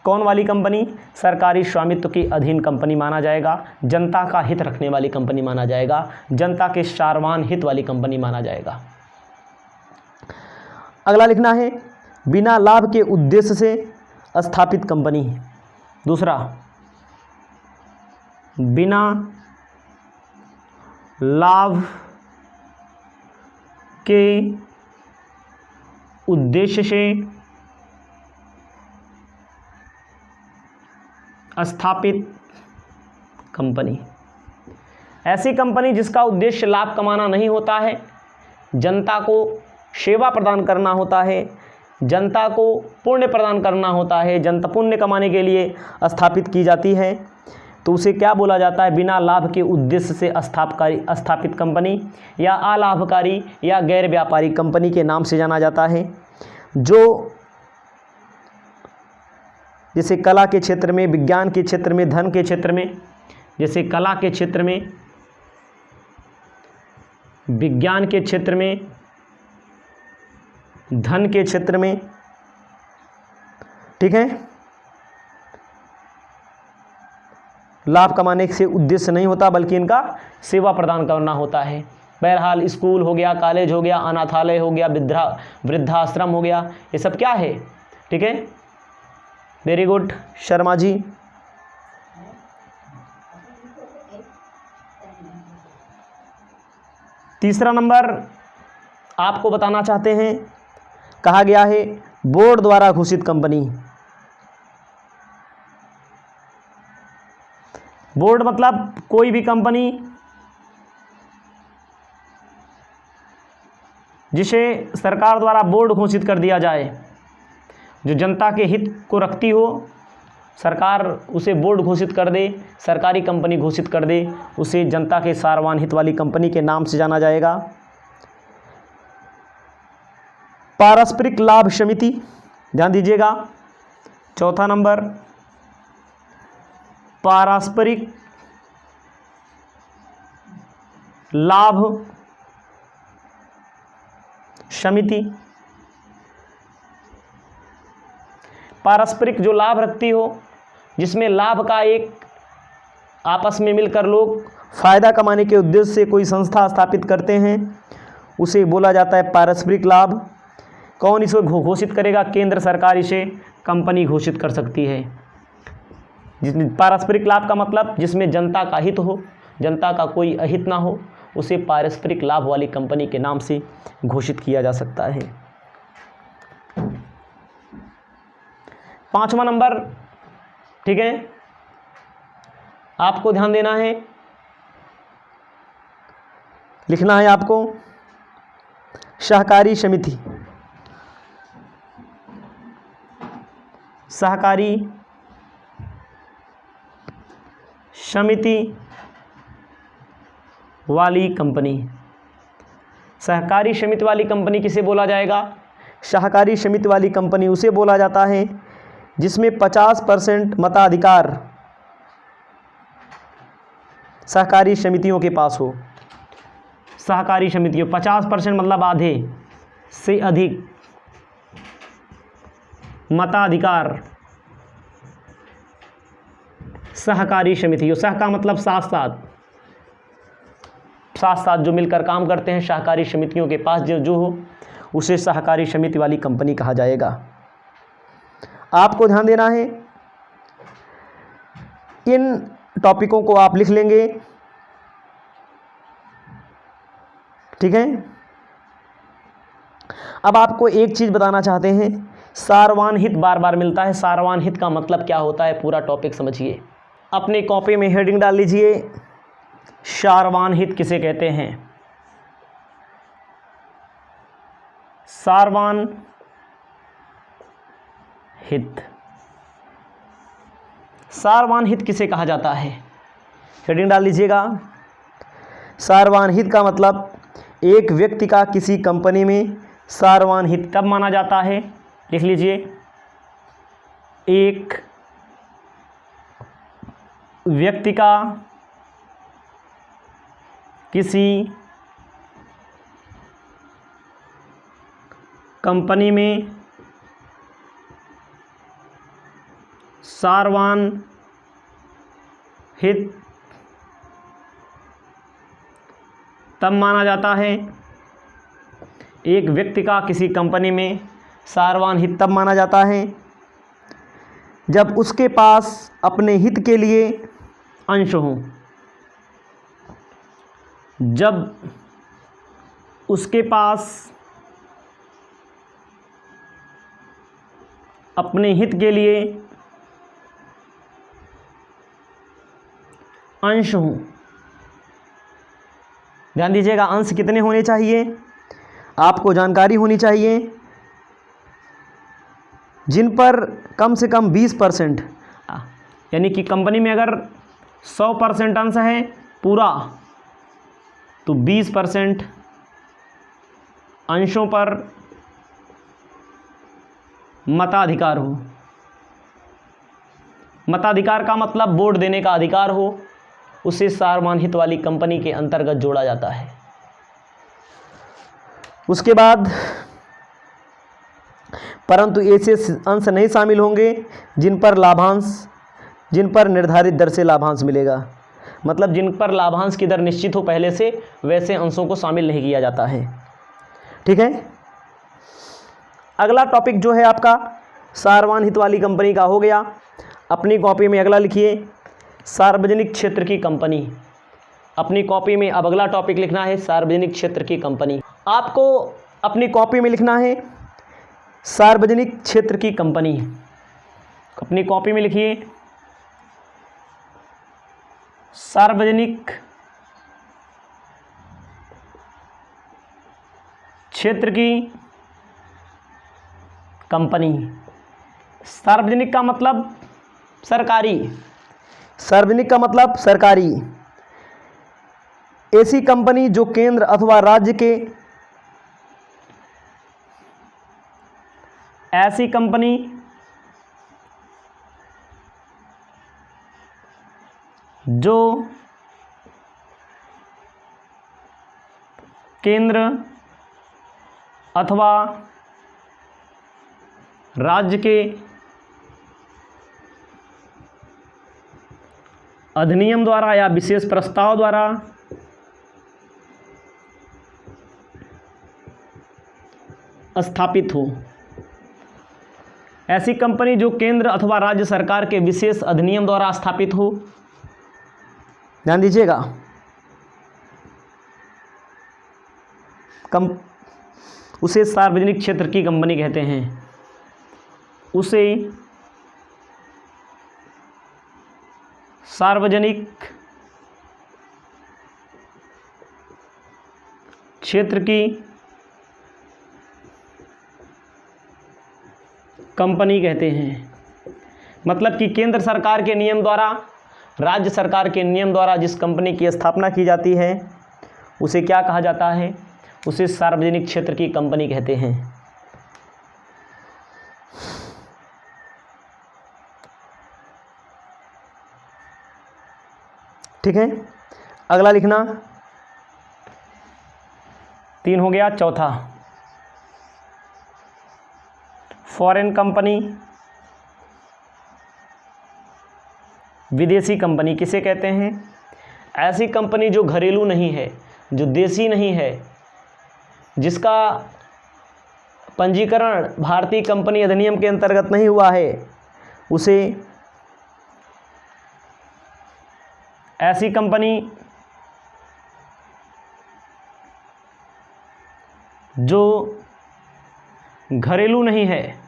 [SPEAKER 1] कौन वाली कंपनी? सरकारी स्वामित्व के अधीन कंपनी माना जाएगा, जनता का हित रखने वाली कंपनी माना जाएगा, जनता के सारवान हित वाली कंपनी माना जाएगा। अगला लिखना है बिना लाभ के उद्देश्य से स्थापित कंपनी। दूसरा, बिना लाभ के उद्देश्य से स्थापित कंपनी। ऐसी कंपनी जिसका उद्देश्य लाभ कमाना नहीं होता है, जनता को सेवा प्रदान करना होता है, जनता को पुण्य प्रदान करना होता है, जनता पुण्य कमाने के लिए स्थापित की जाती है, तो उसे क्या बोला जाता है? बिना लाभ के उद्देश्य से स्थापित कंपनी या अलाभकारी या गैर व्यापारी कंपनी के नाम से जाना जाता है। जो जैसे कला के क्षेत्र में, विज्ञान के क्षेत्र में, धन के क्षेत्र में, जैसे कला के क्षेत्र में, विज्ञान के क्षेत्र में, धन के क्षेत्र में, ठीक है, लाभ कमाने से उद्देश्य नहीं होता बल्कि इनका सेवा प्रदान करना होता है। बहरहाल स्कूल हो गया, कॉलेज हो गया, अनाथालय हो गया, वृद्धाश्रम हो गया, ये सब क्या है? ठीक है, वेरी गुड शर्मा जी। तीसरा नंबर आपको बताना चाहते हैं, कहा गया है बोर्ड द्वारा घोषित कंपनी। बोर्ड मतलब कोई भी कंपनी जिसे सरकार द्वारा बोर्ड घोषित कर दिया जाए, जो जनता के हित को रखती हो, सरकार उसे बोर्ड घोषित कर दे, सरकारी कंपनी घोषित कर दे, उसे जनता के सारवान हित वाली कंपनी के नाम से जाना जाएगा। पारस्परिक लाभ समिति, ध्यान दीजिएगा। चौथा नंबर पारस्परिक लाभ समिति, पारस्परिक जो लाभ रखती हो, जिसमें लाभ का एक आपस में मिलकर लोग फायदा कमाने के उद्देश्य से कोई संस्था स्थापित करते हैं, उसे बोला जाता है पारस्परिक लाभ। कौन इसे घोषित करेगा? केंद्र सरकार इसे कंपनी घोषित कर सकती है। जिसमें पारस्परिक लाभ का मतलब जिसमें जनता का हित हो, जनता का कोई अहित ना हो, उसे पारस्परिक लाभ वाली कंपनी के नाम से घोषित किया जा सकता है। पांचवा नंबर, ठीक है, आपको ध्यान देना है, लिखना है आपको सहकारी समिति। सहकारी समिति वाली कंपनी। सहकारी समिति वाली कंपनी किसे बोला जाएगा? सहकारी समिति वाली कंपनी उसे बोला जाता है जिसमें 50% मताधिकार सहकारी समितियों के पास हो। सहकारी समितियों 50% मतलब आधे से अधिक मताधिकार सहकारी समितियों, सह का मतलब साथ साथ जो मिलकर काम करते हैं, सहकारी समितियों के पास जो हो उसे सहकारी समिति वाली कंपनी कहा जाएगा। आपको ध्यान देना है, इन टॉपिकों को आप लिख लेंगे, ठीक है। अब आपको एक चीज़ बताना चाहते हैं, सारवान हित बार बार मिलता है, सारवान हित का मतलब क्या होता है, पूरा टॉपिक समझिए। अपनी कॉपी में हेडिंग डाल लीजिए, सारवान हित किसे कहते हैं। सारवान हित, सारवान हित किसे कहा जाता है, हेडिंग डाल लीजिएगा। सारवान हित का मतलब एक व्यक्ति का किसी कंपनी में सारवान हित कब माना जाता है, लिख लीजिए। एक व्यक्ति का किसी कंपनी में सारवान हित तब माना जाता है, एक व्यक्ति का किसी कंपनी में सारवान हित तब माना जाता है जब उसके पास अपने हित के लिए अंश हों, जब उसके पास अपने हित के लिए अंश हों। ध्यान दीजिएगा, अंश कितने होने चाहिए, आपको जानकारी होनी चाहिए, जिन पर कम से कम 20%, यानी कि कंपनी में अगर 100% अंश है पूरा, तो 20% अंशों पर मताधिकार हो। मताधिकार का मतलब वोट देने का अधिकार हो, उसे सारवान हित वाली कंपनी के अंतर्गत जोड़ा जाता है। उसके बाद परंतु ऐसे अंश नहीं शामिल होंगे जिन पर निर्धारित दर से लाभांश मिलेगा, मतलब जिन पर लाभांश की दर निश्चित हो पहले से, वैसे अंशों को शामिल नहीं किया जाता है, ठीक है। अगला टॉपिक जो है आपका सारवान हित वाली कंपनी का हो गया। अपनी कॉपी में अगला लिखिए, सार्वजनिक क्षेत्र की कंपनी। अपनी कॉपी में अब अगला टॉपिक लिखना है, सार्वजनिक क्षेत्र की कंपनी। आपको अपनी कॉपी में लिखना है सार्वजनिक क्षेत्र की कंपनी। अपनी कॉपी में लिखिए सार्वजनिक क्षेत्र की कंपनी। सार्वजनिक का मतलब सरकारी, सार्वजनिक का मतलब सरकारी। ऐसी कंपनी जो केंद्र अथवा राज्य के, ऐसी कंपनी जो केंद्र अथवा राज्य के अधिनियम द्वारा या विशेष प्रस्ताव द्वारा स्थापित हो। ऐसी कंपनी जो केंद्र अथवा राज्य सरकार के विशेष अधिनियम द्वारा स्थापित हो। ध्यान दीजिएगा, उसे सार्वजनिक क्षेत्र की कंपनी कहते हैं। उसे सार्वजनिक क्षेत्र की कंपनी कहते हैं। मतलब कि केंद्र सरकार के नियम द्वारा, राज्य सरकार के नियम द्वारा जिस कंपनी की स्थापना की जाती है उसे क्या कहा जाता है, उसे सार्वजनिक क्षेत्र की कंपनी कहते हैं। ठीक है, अगला लिखना 3 हो गया। चौथा, फॉरेन कंपनी, विदेशी कंपनी किसे कहते हैं? ऐसी कंपनी जो घरेलू नहीं है, जो देसी नहीं है, जिसका पंजीकरण भारतीय कंपनी अधिनियम के अंतर्गत नहीं हुआ है, उसे ऐसी कंपनी जो घरेलू नहीं है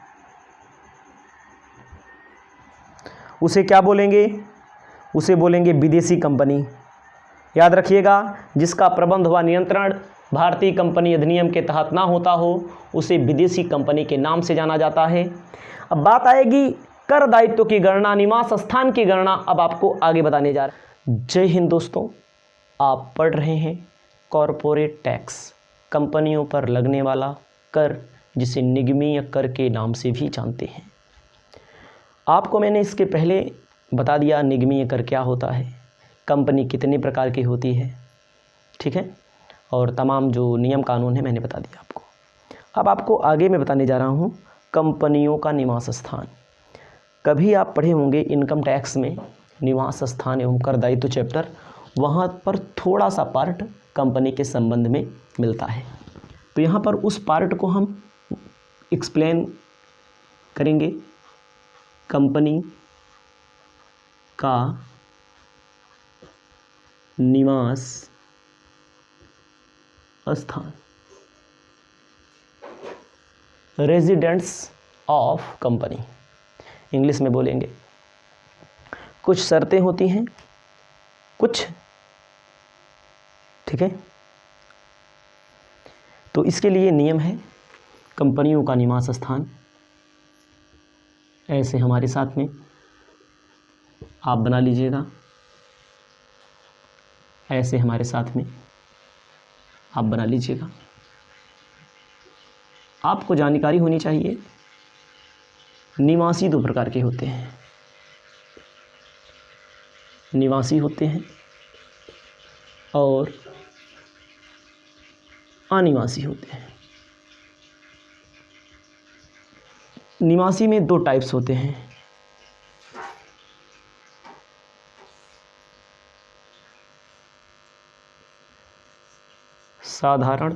[SPEAKER 1] उसे क्या बोलेंगे? उसे बोलेंगे विदेशी कंपनी। याद रखिएगा, जिसका प्रबंध व नियंत्रण भारतीय कंपनी अधिनियम के तहत ना होता हो उसे विदेशी कंपनी के नाम से जाना जाता है। अब बात आएगी कर दायित्व की गणना, निवास स्थान की गणना, अब आपको आगे बताने जा रहा है। जय हिंद दोस्तों, आप पढ़ रहे हैं कॉरपोरेट टैक्स, कंपनियों पर लगने वाला कर, जिसे निगमीय कर के नाम से भी जानते हैं। आपको मैंने इसके पहले बता दिया निगमीय कर क्या होता है, कंपनी कितने प्रकार की होती है, ठीक है, और तमाम जो नियम कानून है मैंने बता दिया आपको। अब आपको आगे मैं बताने जा रहा हूँ कंपनियों का निवास स्थान। कभी आप पढ़े होंगे इनकम टैक्स में निवास स्थान एवं कर दायित्व चैप्टर, वहाँ पर थोड़ा सा पार्ट कंपनी के संबंध में मिलता है, तो यहाँ पर उस पार्ट को हम एक्सप्लेन करेंगे। कंपनी का निवास स्थान, रेजिडेंस ऑफ कंपनी, इंग्लिश में बोलेंगे। कुछ शर्तें होती हैं, कुछ, ठीक है, तो इसके लिए नियम है। कंपनियों का निवास स्थान ऐसे हमारे साथ में आप बना लीजिएगा, ऐसे हमारे साथ में आप बना लीजिएगा। आपको जानकारी होनी चाहिए निवासी 2 प्रकार के होते हैं, निवासी होते हैं और अनिवासी होते हैं। निवासी में 2 टाइप्स होते हैं, साधारण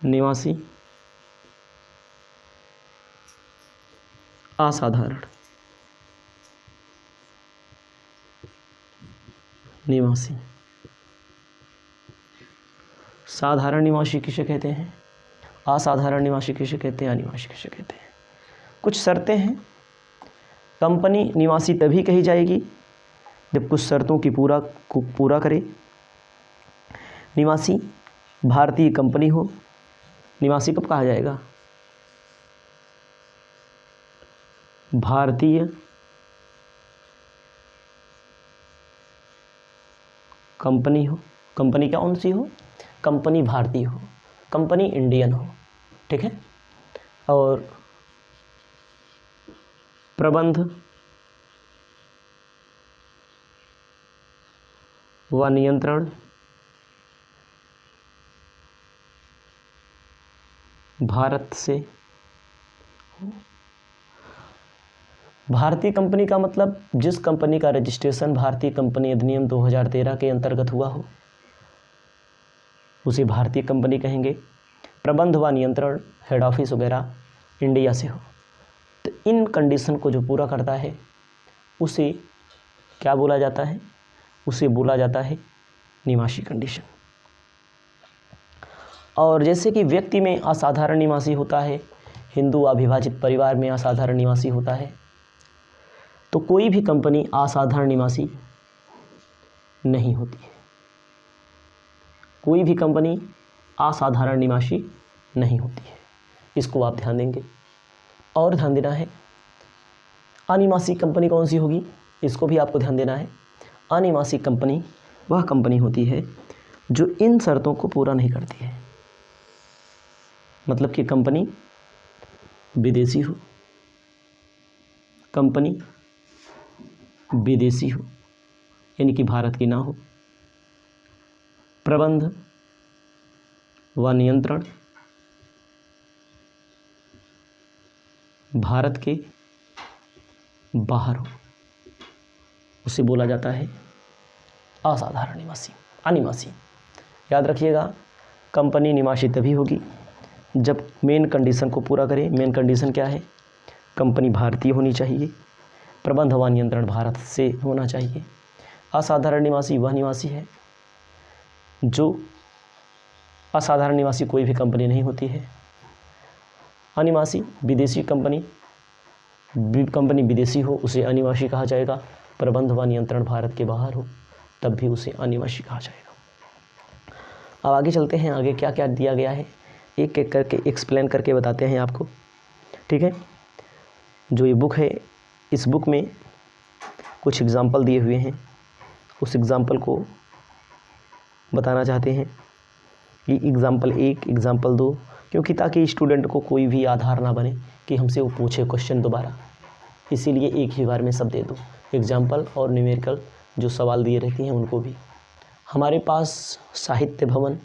[SPEAKER 1] निवासी, असाधारण निवासी। साधारण निवासी किसे कहते हैं, असाधारण निवासी किसे कहते हैं, अनिवासी किसे कहते हैं। कुछ शर्तें हैं। कंपनी निवासी तभी कही जाएगी जब कुछ शर्तों की पूरा करे। निवासी भारतीय कंपनी हो। निवासी कब कहा जाएगा? भारतीय कंपनी हो। कंपनी कौन सी हो? कंपनी भारतीय हो, कंपनी इंडियन हो, ठीक है। और प्रबंध व नियंत्रण भारत से। भारतीय कंपनी का मतलब जिस कंपनी का रजिस्ट्रेशन भारतीय कंपनी अधिनियम 2013 के अंतर्गत हुआ हो उसे भारतीय कंपनी कहेंगे। प्रबंध व नियंत्रण हेड ऑफिस वगैरह इंडिया से हो। तो इन कंडीशन को जो पूरा करता है उसे क्या बोला जाता है? उसे बोला जाता है निवासी कंडीशन। और जैसे कि व्यक्ति में असाधारण निवासी होता है, हिंदू अविभाजित परिवार में असाधारण निवासी होता है, तो कोई भी कंपनी असाधारण निवासी नहीं होती है। कोई भी कंपनी असाधारण निवासी नहीं होती है, इसको आप ध्यान देंगे। और ध्यान देना है अनिवासी कंपनी कौन सी होगी, इसको भी आपको ध्यान देना है। अनिवासी कंपनी वह कंपनी होती है जो इन शर्तों को पूरा नहीं करती है। मतलब कि कंपनी विदेशी हो, कंपनी विदेशी हो, यानी कि भारत की ना हो। प्रबंध व नियंत्रण भारत के बाहर हो, उसे बोला जाता है असाधारण निवासी, अनिवासी। याद रखिएगा, कंपनी निवासी तभी होगी जब मेन कंडीशन को पूरा करे। मेन कंडीशन क्या है? कंपनी भारतीय होनी चाहिए, प्रबंध व नियंत्रण भारत से होना चाहिए। असाधारण निवासी वह निवासी है जो असाधारण निवासी कोई भी कंपनी नहीं होती है। अनिवासी विदेशी कंपनी विदेशी हो उसे अनिवासी कहा जाएगा। प्रबंध व नियंत्रण भारत के बाहर हो तब भी उसे अनिवासी कहा जाएगा। अब आगे चलते हैं, आगे क्या क्या दिया गया है एक एक करके एक्सप्लेन करके बताते हैं आपको, ठीक है। जो ये बुक है, इस बुक में कुछ एग्जाम्पल दिए हुए हैं, उस एग्ज़ाम्पल को बताना चाहते हैं कि एग्ज़ाम्पल 1, एग्ज़ाम्पल 2, क्योंकि ताकि स्टूडेंट को कोई भी आधार ना बने कि हमसे वो पूछे क्वेश्चन दोबारा, इसीलिए एक ही बार में सब दे दो, एग्ज़ाम्पल और न्यूमेरिकल जो सवाल दिए रहते हैं उनको भी। हमारे पास साहित्य भवन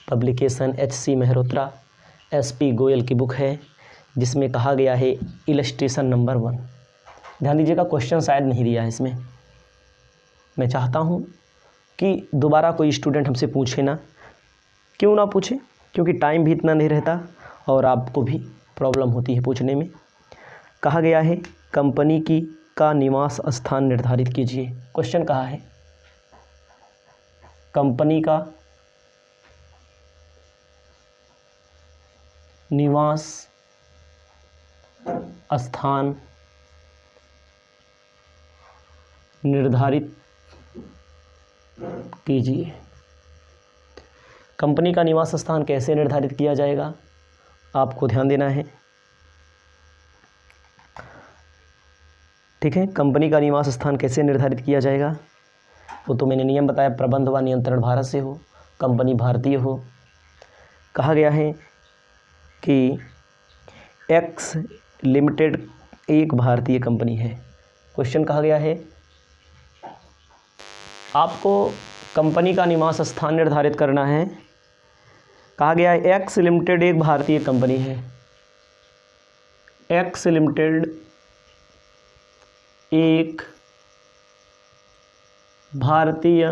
[SPEAKER 1] publication HC Mehrotra SP Goyal की बुक है, जिसमें कहा गया है इलस्ट्रेशन नंबर 1। ध्यान दीजिएगा, क्वेश्चन शायद नहीं दिया है इसमें। मैं चाहता हूँ कि दोबारा कोई स्टूडेंट हमसे पूछे ना, क्यों ना पूछे, क्योंकि टाइम भी इतना नहीं रहता और आपको भी प्रॉब्लम होती है पूछने में। कहा गया है कंपनी का निवास स्थान निर्धारित कीजिए। क्वेश्चन कहा है कंपनी का निवास स्थान निर्धारित कीजिए। कंपनी का निवास स्थान कैसे निर्धारित किया जाएगा, आपको ध्यान देना है, ठीक है। कंपनी का निवास स्थान कैसे निर्धारित किया जाएगा, वो तो मैंने नियम बताया, प्रबंध व नियंत्रण भारत से हो, कंपनी भारतीय हो। कहा गया है कि एक्स लिमिटेड एक भारतीय कंपनी है। क्वेश्चन कहा गया है आपको कंपनी का निवास स्थान निर्धारित करना है। कहा गया है एक्स लिमिटेड एक भारतीय कंपनी है। एक्स लिमिटेड एक भारतीय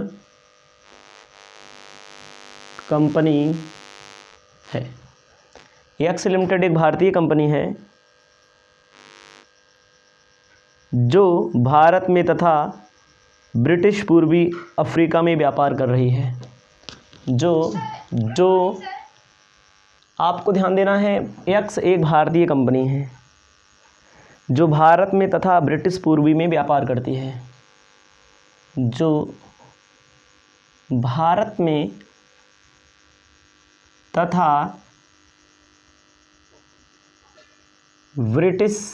[SPEAKER 1] कंपनी है। एक्स लिमिटेड एक भारतीय कंपनी है जो भारत में तथा ब्रिटिश पूर्वी अफ्रीका में व्यापार कर रही है। जो आपको ध्यान देना है, एक्स एक भारतीय कंपनी है जो भारत में तथा ब्रिटिश पूर्वी में व्यापार करती है। जो भारत में तथा ब्रिटिश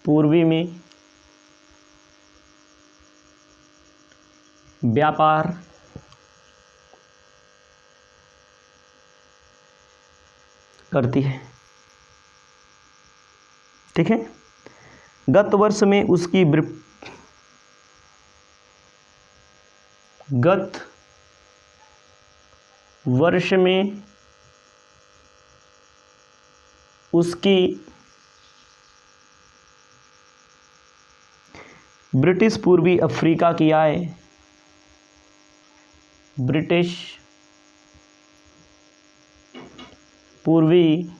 [SPEAKER 1] पूर्वी में व्यापार करती है, ठीक है। गत वर्ष में उसकी ब्रिटिश पूर्वी अफ्रीका की आय ब्रिटिश पूर्वी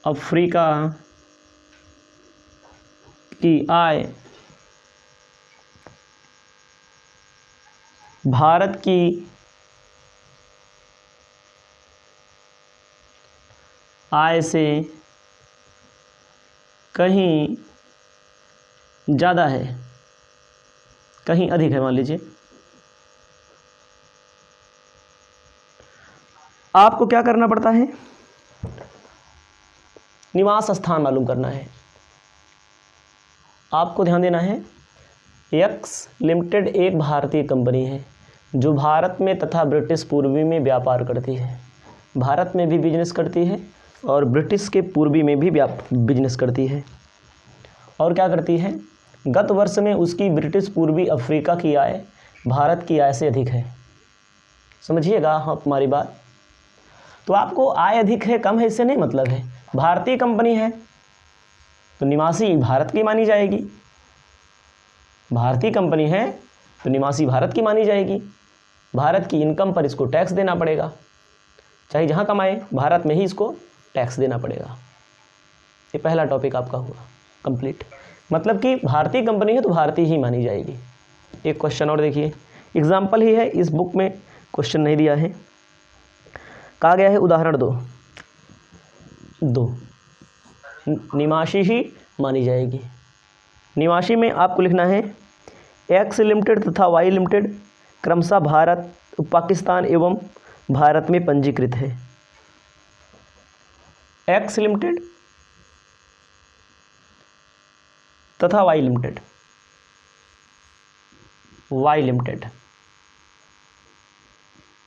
[SPEAKER 1] अफ्रीका की आय भारत की आय से कहीं ज़्यादा है, कहीं अधिक है। मान लीजिए आपको क्या करना पड़ता है, निवास स्थान मालूम करना है। आपको ध्यान देना है, एक्स लिमिटेड एक भारतीय कंपनी है जो भारत में तथा ब्रिटिश पूर्वी में व्यापार करती है। भारत में भी बिजनेस करती है और ब्रिटिश के पूर्वी में भी बिजनेस करती है। और क्या करती है, गत वर्ष में उसकी ब्रिटिश पूर्वी अफ्रीका की आय भारत की आय से अधिक है। समझिएगा हमारी बात। तो आपको आय अधिक है कम है इससे नहीं मतलब है, भारतीय कंपनी है तो निवासी भारत की मानी जाएगी। भारतीय कंपनी है तो निवासी भारत की मानी जाएगी। भारत की इनकम पर इसको टैक्स देना पड़ेगा, चाहे जहाँ कमाए भारत में ही इसको टैक्स देना पड़ेगा। ये पहला टॉपिक आपका हुआ कंप्लीट। मतलब कि भारतीय कंपनी है तो भारतीय ही मानी जाएगी। एक क्वेश्चन और देखिए, एग्जाम्पल ही है, इस बुक में क्वेश्चन नहीं दिया है। कहा गया है उदाहरण दो निवासी ही मानी जाएगी। निवासी में आपको लिखना है एक्स लिमिटेड तथा वाई लिमिटेड क्रमशः भारत, पाकिस्तान एवं भारत में पंजीकृत है। एक्स लिमिटेड तथा वाई लिमिटेड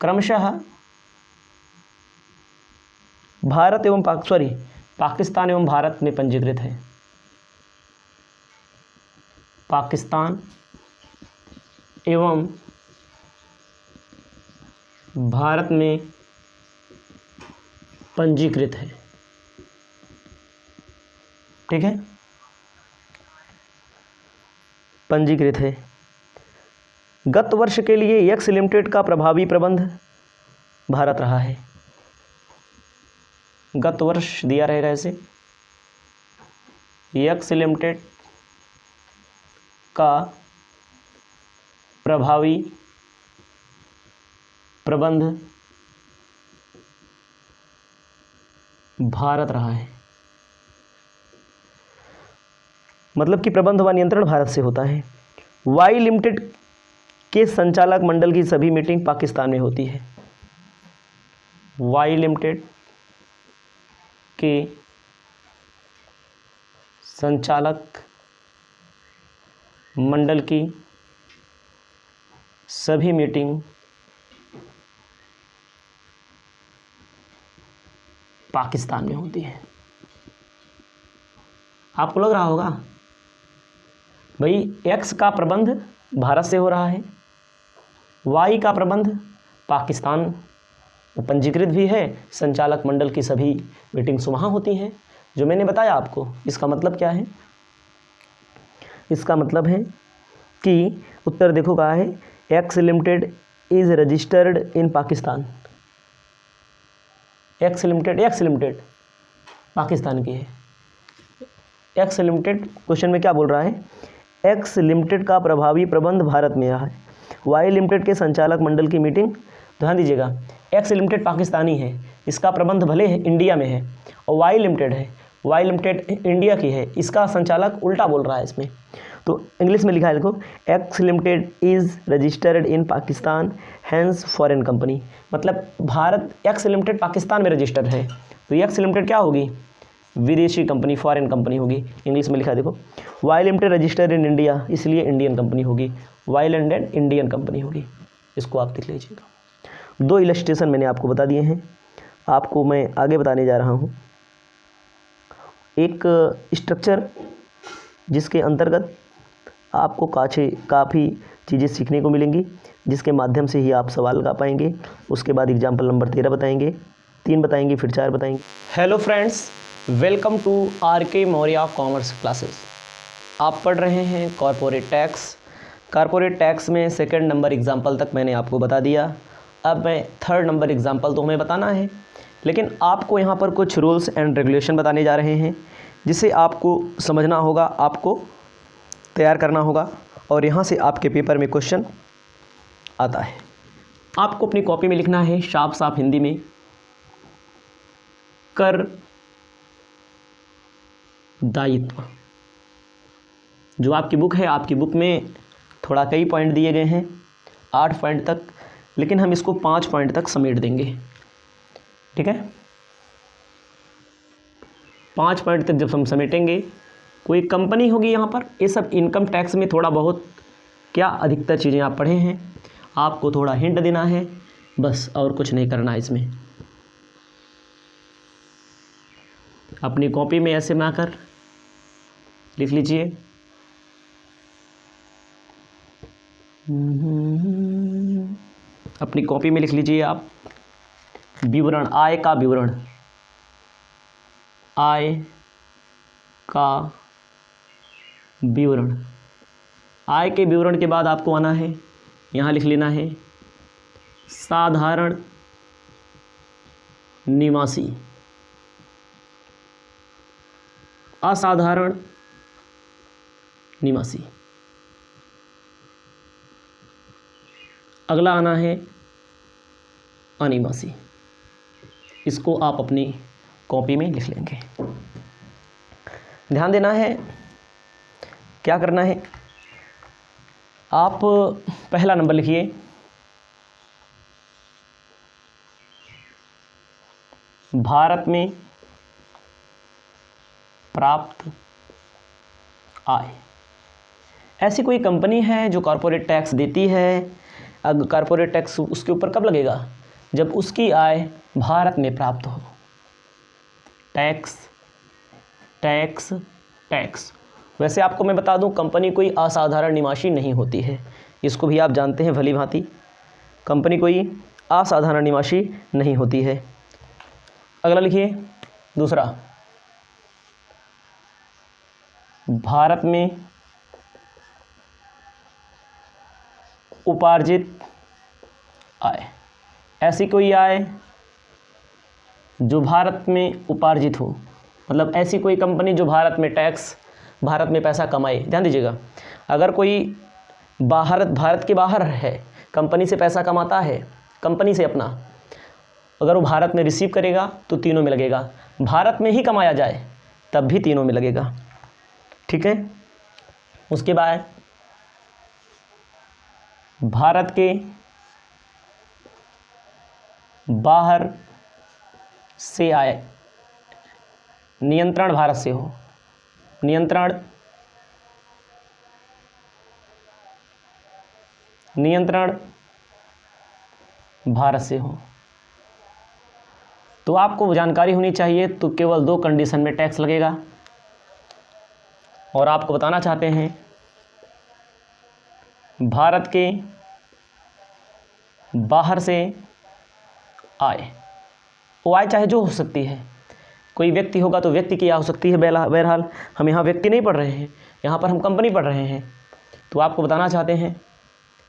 [SPEAKER 1] क्रमशः भारत एवं पाकिस्तान एवं भारत में पंजीकृत है। पाकिस्तान एवं भारत में पंजीकृत है। ठीक है, पंजीकृत है। गत वर्ष के लिए एक्स लिमिटेड का प्रभावी प्रबंध भारत रहा है। गत वर्ष दिया रहेगा ऐसे, एक्स लिमिटेड का प्रभावी प्रबंध भारत रहा है। मतलब कि प्रबंध व नियंत्रण भारत से होता है। वाई लिमिटेड के संचालक मंडल की सभी मीटिंग पाकिस्तान में होती है। वाई लिमिटेड के संचालक मंडल की सभी मीटिंग पाकिस्तान में होती है। आपको लग रहा होगा भाई एक्स का प्रबंध भारत से हो रहा है, वाई का प्रबंध पाकिस्तान पंजीकृत भी है, संचालक मंडल की सभी मीटिंग्स वहाँ होती हैं जो मैंने बताया आपको। इसका मतलब क्या है, इसका मतलब है कि उत्तर देखो कहा है x limited is registered in Pakistan. X limited Pakistan की है। एक्स लिमिटेड क्वेश्चन में क्या बोल रहा है, एक्स लिमिटेड का प्रभावी प्रबंध भारत में रहा है। वाई लिमिटेड के संचालक मंडल की मीटिंग, ध्यान दीजिएगा, एक्स लिमिटेड पाकिस्तानी है, इसका प्रबंध भले है इंडिया में है, और वाई लिमिटेड इंडिया की है, इसका संचालक उल्टा बोल रहा है इसमें। तो इंग्लिश में लिखा है देखो, X limited is registered in Pakistan hence foreign company. मतलब भारत, एक्स लिमिटेड पाकिस्तान में रजिस्टर्ड है तो एक्स लिमिटेड क्या होगी, विदेशी कंपनी, फॉरेन कंपनी होगी। इंग्लिश में लिखा है देखो, Y limited registered in India, इसलिए इंडियन कंपनी होगी, वाई लिमिटेड इंडियन कंपनी होगी। इसको आप देख लीजिएगा। दो इलस्ट्रेशन मैंने आपको बता दिए हैं, आपको मैं आगे बताने जा रहा हूँ एक स्ट्रक्चर जिसके अंतर्गत आपको काफ़ी चीज़ें सीखने को मिलेंगी, जिसके माध्यम से ही आप सवाल लगा पाएंगे। उसके बाद एग्जाम्पल नंबर 13 बताएंगे, 3 बताएंगे, फिर 4 बताएंगे। Hello friends, welcome to RK. Maurya commerce classes. आप पढ़ रहे हैं कॉर्पोरेट टैक्स। कॉर्पोरेट टैक्स में सेकंड नंबर एग्जाम्पल तक मैंने आपको बता दिया। अब मैं थर्ड नंबर एग्जाम्पल तो हमें बताना है, लेकिन आपको यहाँ पर कुछ रूल्स एंड रेगुलेशन बताने जा रहे हैं जिसे आपको समझना होगा, आपको तैयार करना होगा, और यहाँ से आपके पेपर में क्वेश्चन आता है। आपको अपनी कॉपी में लिखना है साफ साफ हिंदी में, कर दायित्व। जो आपकी बुक है, आपकी बुक में थोड़ा कई पॉइंट दिए गए हैं, 8 पॉइंट तक, लेकिन हम इसको 5 पॉइंट तक समेट देंगे। ठीक है, 5 पॉइंट तक जब हम समेटेंगे, कोई कंपनी होगी यहाँ पर, ये सब इनकम टैक्स में थोड़ा बहुत क्या अधिकतर चीज़ें आप पढ़े हैं, आपको थोड़ा हिंट देना है बस, और कुछ नहीं करना है इसमें। अपनी कॉपी में ऐसे बनाकर लिख लीजिए। अपनी कॉपी में लिख लीजिए आप विवरण, आय का विवरण, आय का विवरण। आय के विवरण के बाद आपको आना है, यहाँ लिख लेना है साधारण निवासी, असाधारण निवासी। अगला आना है अनिवासी। इसको आप अपनी कॉपी में लिख लेंगे। ध्यान देना है, क्या करना है, आप पहला नंबर लिखिए, भारत में प्राप्त आय। ऐसी कोई कंपनी है जो कॉरपोरेट टैक्स देती है। अब कॉरपोरेट टैक्स उसके ऊपर कब लगेगा, जब उसकी आय भारत में प्राप्त हो। Tax tax tax. वैसे आपको मैं बता दूं, कंपनी कोई असाधारण निवासी नहीं होती है, इसको भी आप जानते हैं भली भांति। कंपनी कोई असाधारण निवासी नहीं होती है। अगला लिखिए दूसरा, भारत में उपार्जित आय। ऐसी कोई आय जो भारत में उपार्जित हो, मतलब ऐसी कोई कंपनी जो भारत में टैक्स, भारत में पैसा कमाए। ध्यान दीजिएगा, अगर कोई भारत के बाहर है, कंपनी से पैसा कमाता है, कंपनी से अपना, अगर वो भारत में रिसीव करेगा तो तीनों में लगेगा। भारत में ही कमाया जाए तब भी तीनों में लगेगा। ठीक है। उसके बाद भारत के बाहर से आए, नियंत्रण भारत से हो, नियंत्रण भारत से हो, तो आपको जानकारी होनी चाहिए। तो केवल 2 कंडीशन में टैक्स लगेगा, और आपको बताना चाहते हैं भारत के बाहर से आए। वो आय चाहे जो हो सकती है, कोई व्यक्ति होगा तो व्यक्ति की आय हो सकती है। बहरहाल हम यहाँ व्यक्ति नहीं पढ़ रहे हैं, यहाँ पर हम कंपनी पढ़ रहे हैं। तो आपको बताना चाहते हैं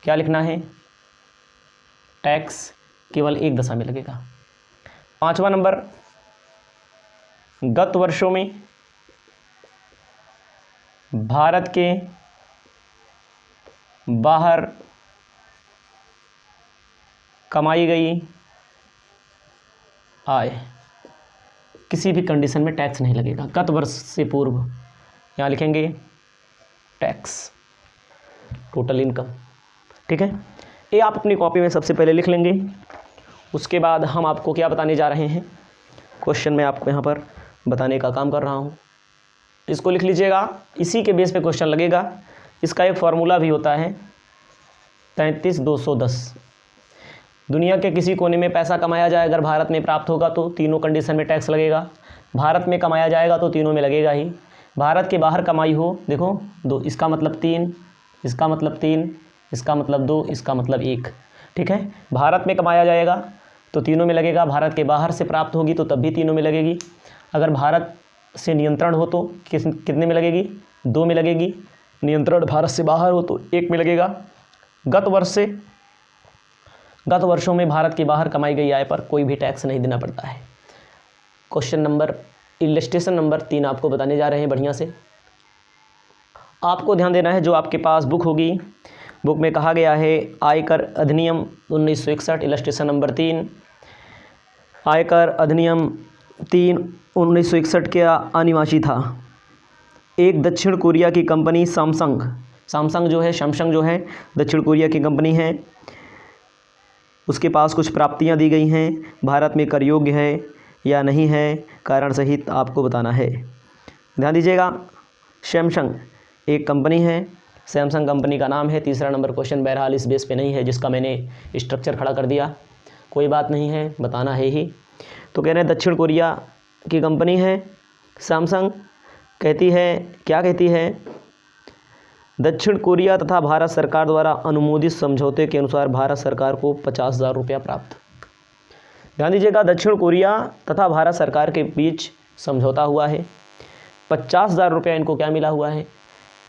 [SPEAKER 1] क्या लिखना है, टैक्स केवल 1 दशा में लगेगा। 5वां नंबर, गत वर्षों में भारत के बाहर कमाई गई आय, किसी भी कंडीशन में टैक्स नहीं लगेगा। गत वर्ष से पूर्व यहाँ लिखेंगे टैक्स, टोटल इनकम। ठीक है, ये आप अपनी कॉपी में सबसे पहले लिख लेंगे। उसके बाद हम आपको क्या बताने जा रहे हैं, क्वेश्चन में आपको यहाँ पर बताने का काम कर रहा हूँ। इसको लिख लीजिएगा, इसी के बेस पे क्वेश्चन लगेगा। इसका एक फार्मूला भी होता है 33,210। दुनिया के किसी कोने में पैसा कमाया जाए, अगर भारत में प्राप्त होगा तो तीनों कंडीशन में टैक्स लगेगा। भारत में कमाया जाएगा तो तीनों में लगेगा ही। भारत के बाहर कमाई हो, देखो 2, इसका मतलब 3, इसका मतलब 3, इसका मतलब 2, इसका मतलब 1। ठीक है, भारत में कमाया जाएगा तो तीनों में लगेगा, भारत के बाहर से प्राप्त होगी तो तब भी तीनों में लगेगी। अगर भारत से नियंत्रण हो तो कितने में लगेगी, 2 में लगेगी। नियंत्रण भारत से बाहर हो तो 1 में लगेगा। गत वर्षों में भारत के बाहर कमाई गई आय पर कोई भी टैक्स नहीं देना पड़ता है। क्वेश्चन नंबर, इलस्ट्रेशन नंबर 3 आपको बताने जा रहे हैं बढ़िया से। आपको ध्यान देना है, जो आपके पास बुक होगी, बुक में कहा गया है आयकर अधिनियम 1961, इलस्ट्रेशन नंबर 3। आयकर अधिनियम 3 1961 के अनिवासी था। एक दक्षिण कोरिया की कंपनी सैमसंग जो है दक्षिण कोरिया की कंपनी है। उसके पास कुछ प्राप्तियां दी गई हैं, भारत में कर योग्य है या नहीं है, कारण सहित आपको बताना है। ध्यान दीजिएगा, सैमसंग एक कंपनी है, सैमसंग कंपनी का नाम है। तीसरा नंबर क्वेश्चन बहरहाल इस बेस पे नहीं है जिसका मैंने स्ट्रक्चर खड़ा कर दिया, कोई बात नहीं है, बताना है ही। तो कह रहे हैं दक्षिण कोरिया की कंपनी है सैमसंग, कहती है, क्या कहती है, दक्षिण कोरिया तथा भारत सरकार द्वारा अनुमोदित समझौते के अनुसार भारत सरकार को 50,000 रुपया प्राप्त। ध्यान दीजिएगा, दक्षिण कोरिया तथा भारत सरकार के बीच समझौता हुआ है, 50,000 रुपया इनको क्या मिला हुआ है,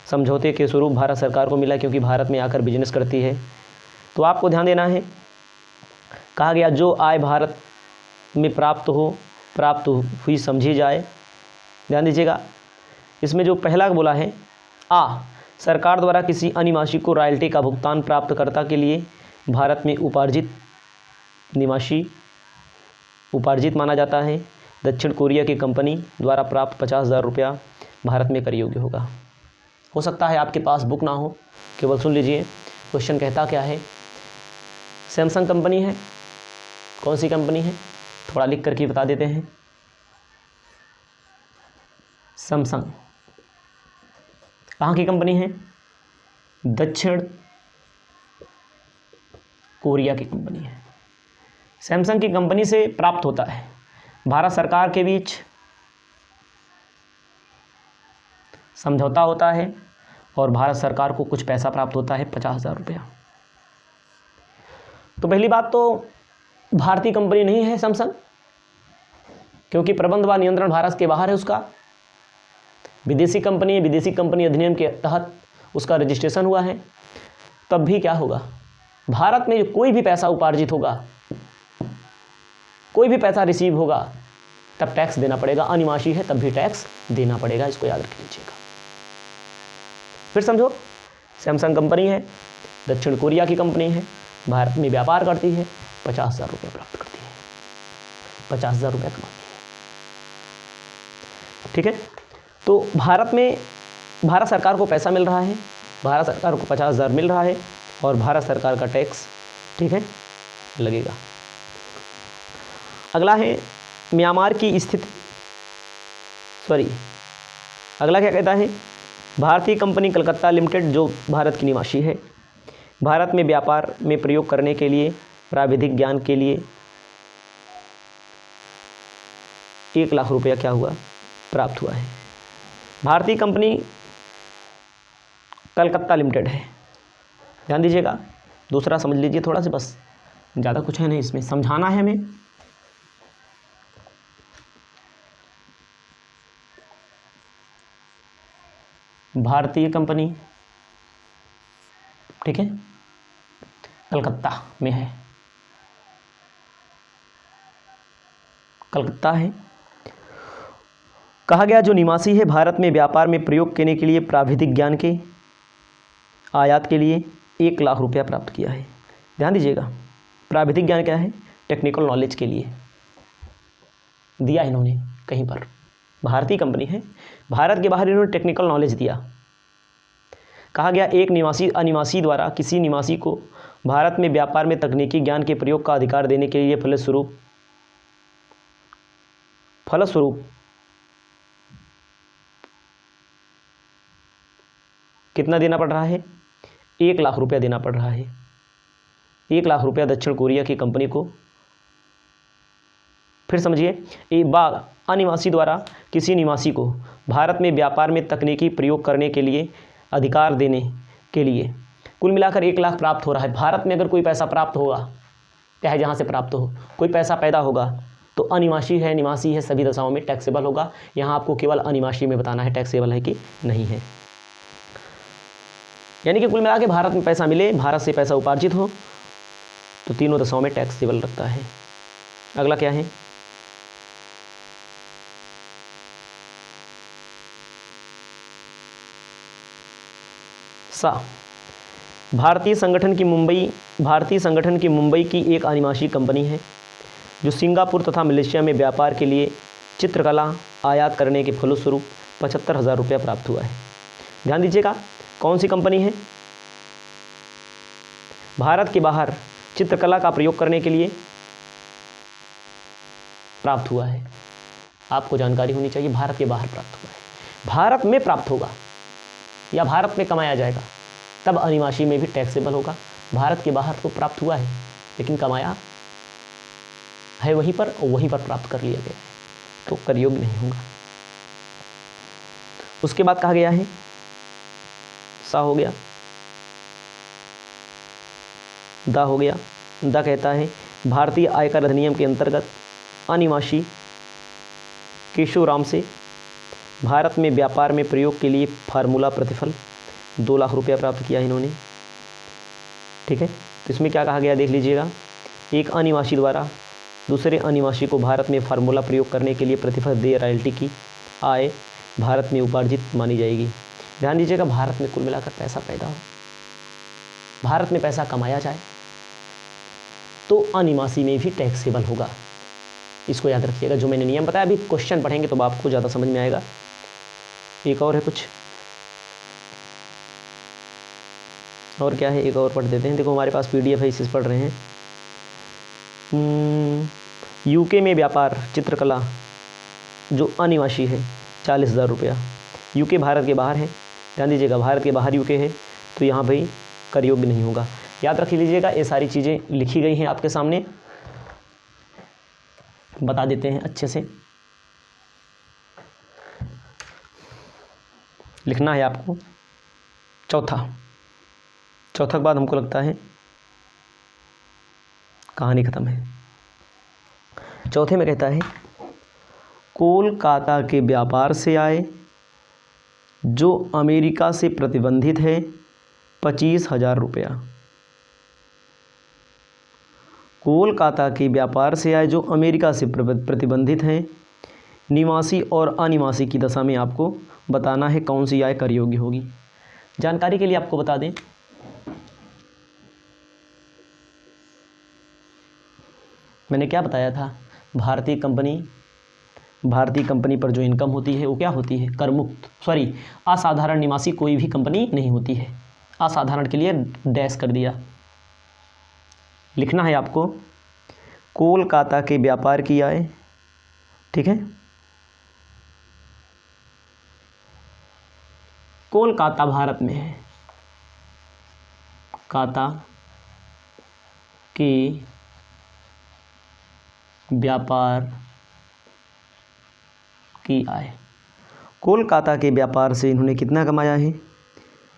[SPEAKER 1] समझौते के स्वरूप भारत सरकार को मिला, क्योंकि भारत में आकर बिजनेस करती है। तो आपको ध्यान देना है, कहा गया जो आय भारत में प्राप्त हुई समझी जाए। ध्यान दीजिएगा, इसमें जो पहला बोला है सरकार द्वारा किसी अनिवासी को रॉयल्टी का भुगतान प्राप्तकर्ता के लिए भारत में उपार्जित माना जाता है। दक्षिण कोरिया की कंपनी द्वारा प्राप्त 50,000 रुपया भारत में कर योग्य होगा। हो सकता है आपके पास बुक ना हो, केवल सुन लीजिए क्वेश्चन कहता क्या है। सैमसंग कंपनी है, कौन सी कंपनी है, थोड़ा लिख करके बता देते हैं। सैमसंग कहाँ की कंपनी है, दक्षिण कोरिया की कंपनी है। सैमसंग की कंपनी से प्राप्त होता है, भारत सरकार के बीच समझौता होता है और भारत सरकार को कुछ पैसा प्राप्त होता है, 50,000 रुपया। तो पहली बात तो भारतीय कंपनी नहीं है सैमसंग, क्योंकि प्रबंध व नियंत्रण भारत के बाहर है उसका। विदेशी कंपनी है, विदेशी कंपनी अधिनियम के तहत उसका रजिस्ट्रेशन हुआ है। तब भी क्या होगा, भारत में जो कोई भी पैसा उपार्जित होगा, कोई भी पैसा रिसीव होगा, तब टैक्स देना पड़ेगा। अनिवासी है तब भी टैक्स देना पड़ेगा, इसको याद रख लीजिएगा। फिर समझो, सैमसंग कंपनी है, दक्षिण कोरिया की कंपनी है, भारत में व्यापार करती है, 50,000 रुपये प्राप्त करती है, 50,000 रुपये कमाती है। ठीक है, तो भारत सरकार को पैसा मिल रहा है, भारत सरकार को 50,000 मिल रहा है और भारत सरकार का टैक्स, ठीक है, लगेगा। अगला है म्यांमार की स्थिति, अगला क्या कहता है, भारतीय कंपनी कलकत्ता लिमिटेड जो भारत की निवासी है, भारत में व्यापार में प्रयोग करने के लिए प्राविधिक ज्ञान के लिए 1 लाख रुपया क्या हुआ, प्राप्त हुआ है। भारतीय कंपनी कलकत्ता लिमिटेड है, ध्यान दीजिएगा। दूसरा समझ लीजिए थोड़ा सा, बस ज़्यादा कुछ है नहीं, इसमें समझाना है हमें। भारतीय कंपनी, ठीक है, कलकत्ता में है, कलकत्ता है। कहा गया जो निवासी है भारत में व्यापार में प्रयोग करने के लिए प्राविधिक ज्ञान के आयात के लिए 1 लाख रुपया प्राप्त किया है। ध्यान दीजिएगा, प्राविधिक ज्ञान क्या है, टेक्निकल नॉलेज के लिए दिया इन्होंने कहीं पर। भारतीय कंपनी है, भारत के बाहर इन्होंने टेक्निकल नॉलेज दिया। कहा गया एक अनिवासी द्वारा किसी निवासी को भारत में व्यापार में तकनीकी ज्ञान के प्रयोग का अधिकार देने के लिए फलस्वरूप कितना देना पड़ रहा है, 1 लाख रुपया देना पड़ रहा है। 1 लाख रुपया दक्षिण कोरिया की कंपनी को। फिर समझिए, अनिवासी द्वारा किसी निवासी को भारत में व्यापार में तकनीकी प्रयोग करने के लिए अधिकार देने के लिए कुल मिलाकर 1 लाख प्राप्त हो रहा है। भारत में अगर कोई पैसा प्राप्त होगा, चाहे जहाँ से प्राप्त हो, कोई पैसा पैदा होगा तो अनिवासी है, निवासी है, सभी दशाओं में टैक्सेबल होगा। यहाँ आपको केवल अनिवासी में बताना है टैक्सेबल है कि नहीं है। यानी कि कुल मिला के भारत में पैसा मिले, भारत से पैसा उपार्जित हो, तो तीनों दशाओं में टैक्सेबल रखता है। अगला क्या है, भारतीय संगठन की मुंबई की एक अनिवासी कंपनी है जो सिंगापुर तथा मलेशिया में व्यापार के लिए चित्रकला आयात करने के फलस्वरूप 75,000 रुपया प्राप्त हुआ है। ध्यान दीजिएगा, कौन सी कंपनी है, भारत के बाहर चित्रकला का प्रयोग करने के लिए प्राप्त हुआ है। आपको जानकारी होनी चाहिए, भारत के बाहर प्राप्त हुआ है। भारत में प्राप्त होगा या भारत में कमाया जाएगा, तब अनिवासी में भी टैक्सेबल होगा। भारत के बाहर तो प्राप्त हुआ है लेकिन कमाया है वहीं पर और वहीं पर प्राप्त कर लिया गया है, तो कर योग्य नहीं होगा। उसके बाद कहा गया है सा हो गया, दा हो गया। दा कहता है भारतीय आयकर अधिनियम के अंतर्गत अनिवासी केशवराम से भारत में व्यापार में प्रयोग के लिए फार्मूला प्रतिफल 2 लाख रुपया प्राप्त किया इन्होंने। ठीक है, तो इसमें क्या कहा गया देख लीजिएगा। एक अनिवासी द्वारा दूसरे अनिवासी को भारत में फार्मूला प्रयोग करने के लिए प्रतिफल देय रॉयल्टी की आय भारत में उपार्जित मानी जाएगी। ध्यान दीजिएगा, भारत में कुल मिलाकर पैसा पैदा हो, भारत में पैसा कमाया जाए तो अनिवासी में भी टैक्सेबल होगा। इसको याद रखिएगा, जो मैंने नियम बताया। अभी क्वेश्चन पढ़ेंगे तो आपको ज़्यादा समझ में आएगा। एक और है कुछ, और क्या है, एक और पढ़ देते हैं। देखो हमारे पास PDF है, इसे पढ़ रहे हैं। यूके में व्यापार चित्रकला जो अनिवासी है 40,000 रुपया। यूके भारत के बाहर है, ध्यान दीजिएगा, भारत के बाहर यूके है तो यहाँ भाई कर योग्य नहीं होगा। याद रख लीजिएगा, ये सारी चीज़ें लिखी गई हैं आपके सामने, बता देते हैं अच्छे से। लिखना है आपको। चौथा के बाद हमको लगता है कहानी खत्म है। चौथे में कहता है कोलकाता के व्यापार से आए जो अमेरिका से प्रतिबंधित है 25,000 रुपया। कोलकाता के व्यापार से आए जो अमेरिका से प्रतिबंधित हैं, निवासी और अनिवासी की दशा में आपको बताना है कौन सी आय कर योग्य होगी। जानकारी के लिए आपको बता दें, मैंने क्या बताया था, भारतीय कंपनी पर जो इनकम होती है वो क्या होती है, कर मुक्त, असाधारण निवासी कोई भी कंपनी नहीं होती है। असाधारण के लिए डैश कर दिया। लिखना है आपको कोलकाता के व्यापार की आय। ठीक है, कोलकाता भारत में है, काता के व्यापार की आय। कोलकाता के व्यापार से इन्होंने कितना कमाया है,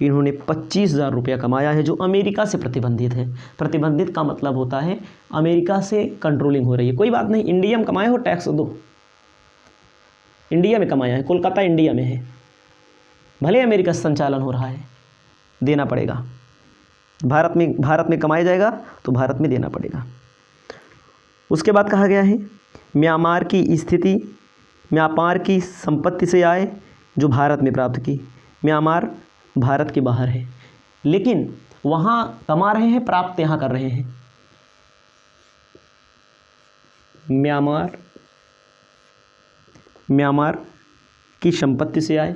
[SPEAKER 1] इन्होंने 25,000 रुपया कमाया है जो अमेरिका से प्रतिबंधित है। प्रतिबंधित का मतलब होता है अमेरिका से कंट्रोलिंग हो रही है। कोई बात नहीं, इंडिया में कमाए हो टैक्स दो, इंडिया में कमाया है, कोलकाता इंडिया में है, भले अमेरिका से संचालन हो रहा है, देना पड़ेगा। भारत में कमाया जाएगा तो भारत में देना पड़ेगा। उसके बाद कहा गया है म्यांमार की संपत्ति से आय जो भारत में प्राप्त की। म्यांमार भारत के बाहर है लेकिन वहाँ कमा रहे हैं, प्राप्त यहाँ कर रहे हैं। म्यांमार की संपत्ति से आय,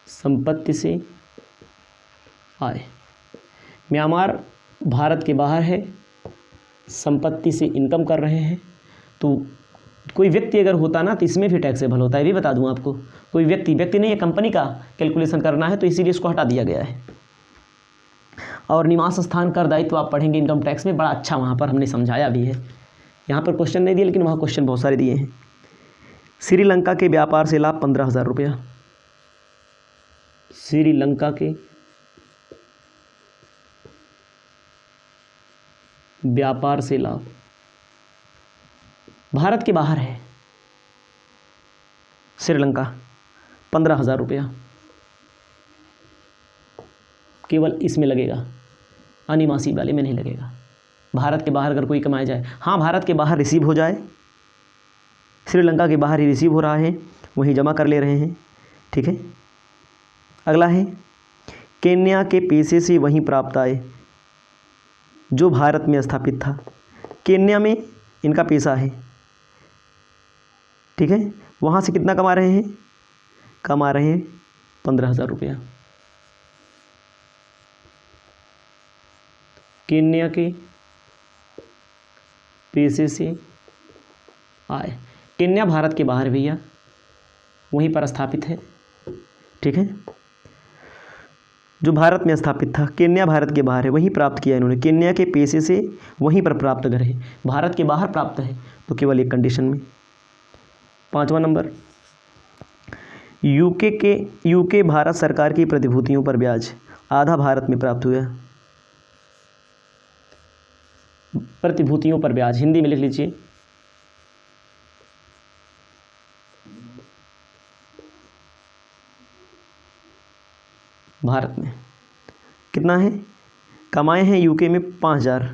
[SPEAKER 1] संपत्ति से आय। म्यांमार भारत के बाहर है, संपत्ति से इनकम कर रहे हैं, तो कोई व्यक्ति अगर होता ना तो इसमें भी टैक्सेबल होता है। भी बता दूं आपको, कोई व्यक्ति नहीं है, कंपनी का कैलकुलेशन करना है तो इसीलिए इसको हटा दिया गया है। और निवास स्थान कर दायित्व आप पढ़ेंगे इनकम टैक्स में, बड़ा अच्छा वहाँ पर हमने समझाया भी है। यहाँ पर क्वेश्चन नहीं दिए लेकिन वहाँ क्वेश्चन बहुत सारे दिए हैं। श्रीलंका के व्यापार से लाभ 15,000 रुपया। श्रीलंका के व्यापार से लाभ, भारत के बाहर है श्रीलंका, 15,000 रुपया केवल इसमें लगेगा, अनिवासी वाले में नहीं लगेगा। भारत के बाहर अगर कोई कमाया जाए, हाँ भारत के बाहर रिसीव हो जाए, श्रीलंका के बाहर ही रिसीव हो रहा है, वहीं जमा कर ले रहे हैं। ठीक है, अगला है केन्या के पेशे से वहीं प्राप्त आय जो भारत में स्थापित था। केन्या में इनका पेशा है, ठीक है, वहाँ से कितना कमा रहे हैं, 15,000 रुपया। केन्या के पेशे से आय, केन्या भारत के बाहर भैया, वहीं पर स्थापित है, ठीक है। जो भारत में स्थापित था, केन्या भारत के बाहर है, वहीं प्राप्त किया इन्होंने, केन्या के पेशे से वहीं पर प्राप्त करे, भारत के बाहर प्राप्त है तो केवल एक कंडीशन में। 5वां नंबर, यूके भारत सरकार की प्रतिभूतियों पर ब्याज आधा भारत में प्राप्त हुआ। प्रतिभूतियों पर ब्याज हिंदी में लिख लीजिए। भारत में कितना है, कमाए हैं यूके में 5,000,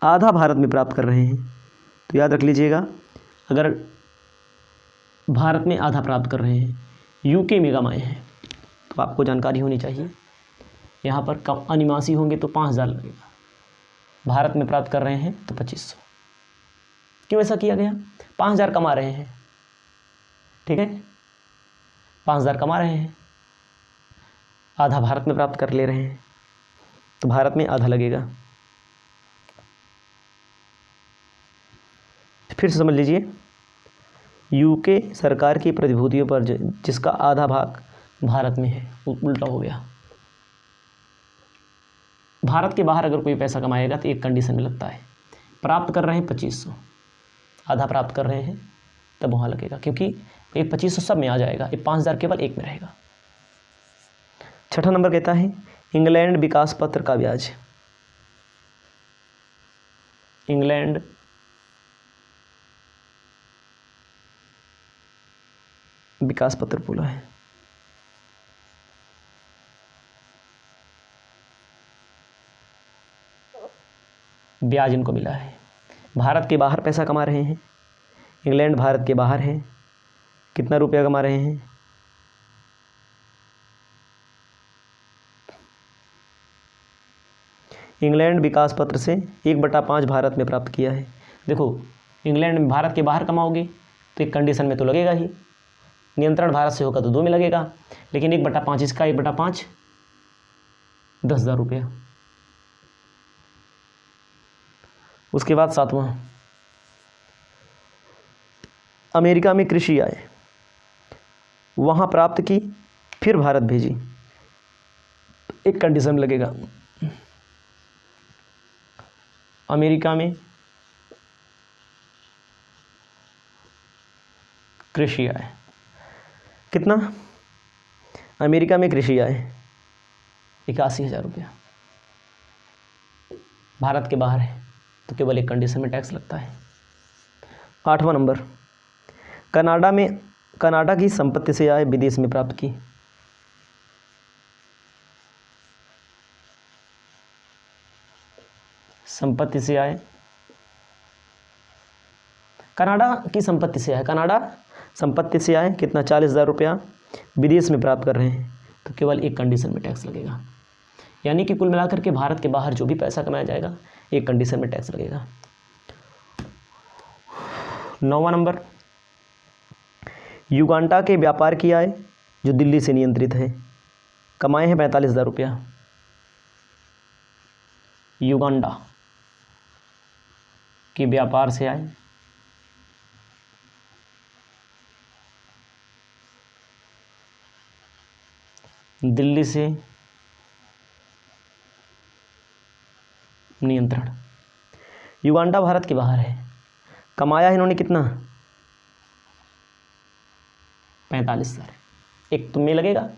[SPEAKER 1] आधा भारत में प्राप्त कर रहे हैं। तो याद रख लीजिएगा, अगर भारत में आधा प्राप्त कर रहे हैं, यूके में कमाए हैं, तो आपको जानकारी होनी चाहिए। यहाँ पर कम अनिवासी होंगे तो 5,000 लगेगा, भारत में प्राप्त कर रहे हैं तो 2,500। क्यों ऐसा किया गया? 5,000 कमा रहे हैं, ठीक है, 5,000 कमा रहे हैं, आधा भारत में प्राप्त कर ले रहे हैं, तो भारत में आधा लगेगा। फिर से समझ लीजिए, यूके सरकार की प्रतिभूतियों पर जिसका आधा भाग भारत में है, उल्टा हो गया। भारत के बाहर अगर कोई पैसा कमाएगा तो एक कंडीशन में लगता है, प्राप्त कर रहे हैं 2,500, आधा प्राप्त कर रहे हैं तब वहाँ लगेगा, क्योंकि ये 2,500 सब में आ जाएगा, ये 5,000 केवल एक में रहेगा। 6ठा नंबर कहता है इंग्लैंड विकास पत्र का ब्याज। इंग्लैंड विकास पत्र बोला है, ब्याज इनको मिला है। भारत के बाहर पैसा कमा रहे हैं, इंग्लैंड भारत के बाहर है, कितना रुपया कमा रहे हैं? इंग्लैंड विकास पत्र से 1/5 भारत में प्राप्त किया है। देखो, इंग्लैंड में भारत के बाहर कमाओगे तो एक कंडीशन में तो लगेगा ही, नियंत्रण भारत से होगा तो 2 में लगेगा, लेकिन 1/5 इसका, 1/5 10,000 रुपया। उसके बाद 7वां, अमेरिका में कृषि आय, वहाँ प्राप्त की फिर भारत भेजी, एक कंडीशन लगेगा। अमेरिका में कृषि आय कितना? अमेरिका में कृषि आय 81,000 रुपया, भारत के बाहर है तो केवल एक कंडीशन में टैक्स लगता है। 8वां नंबर, कनाडा की संपत्ति से आय विदेश में प्राप्त की। संपत्ति से आय, कनाडा की संपत्ति से आय, कनाडा संपत्ति से आय कितना? 40,000 रुपया विदेश में प्राप्त कर रहे हैं, तो केवल एक कंडीशन में टैक्स लगेगा। यानी कि कुल मिलाकर के भारत के बाहर जो भी पैसा कमाया जाएगा, एक कंडीशन में टैक्स लगेगा। 9वां नंबर, युगांडा के व्यापार की आय जो दिल्ली से नियंत्रित है, कमाए हैं 45,000 रुपया। युगांडा के व्यापार से आए दिल्ली से नियंत्रण। युगांडा भारत के बाहर है, कमाया है इन्होंने कितना? 45,000। एक तुम में लगेगा,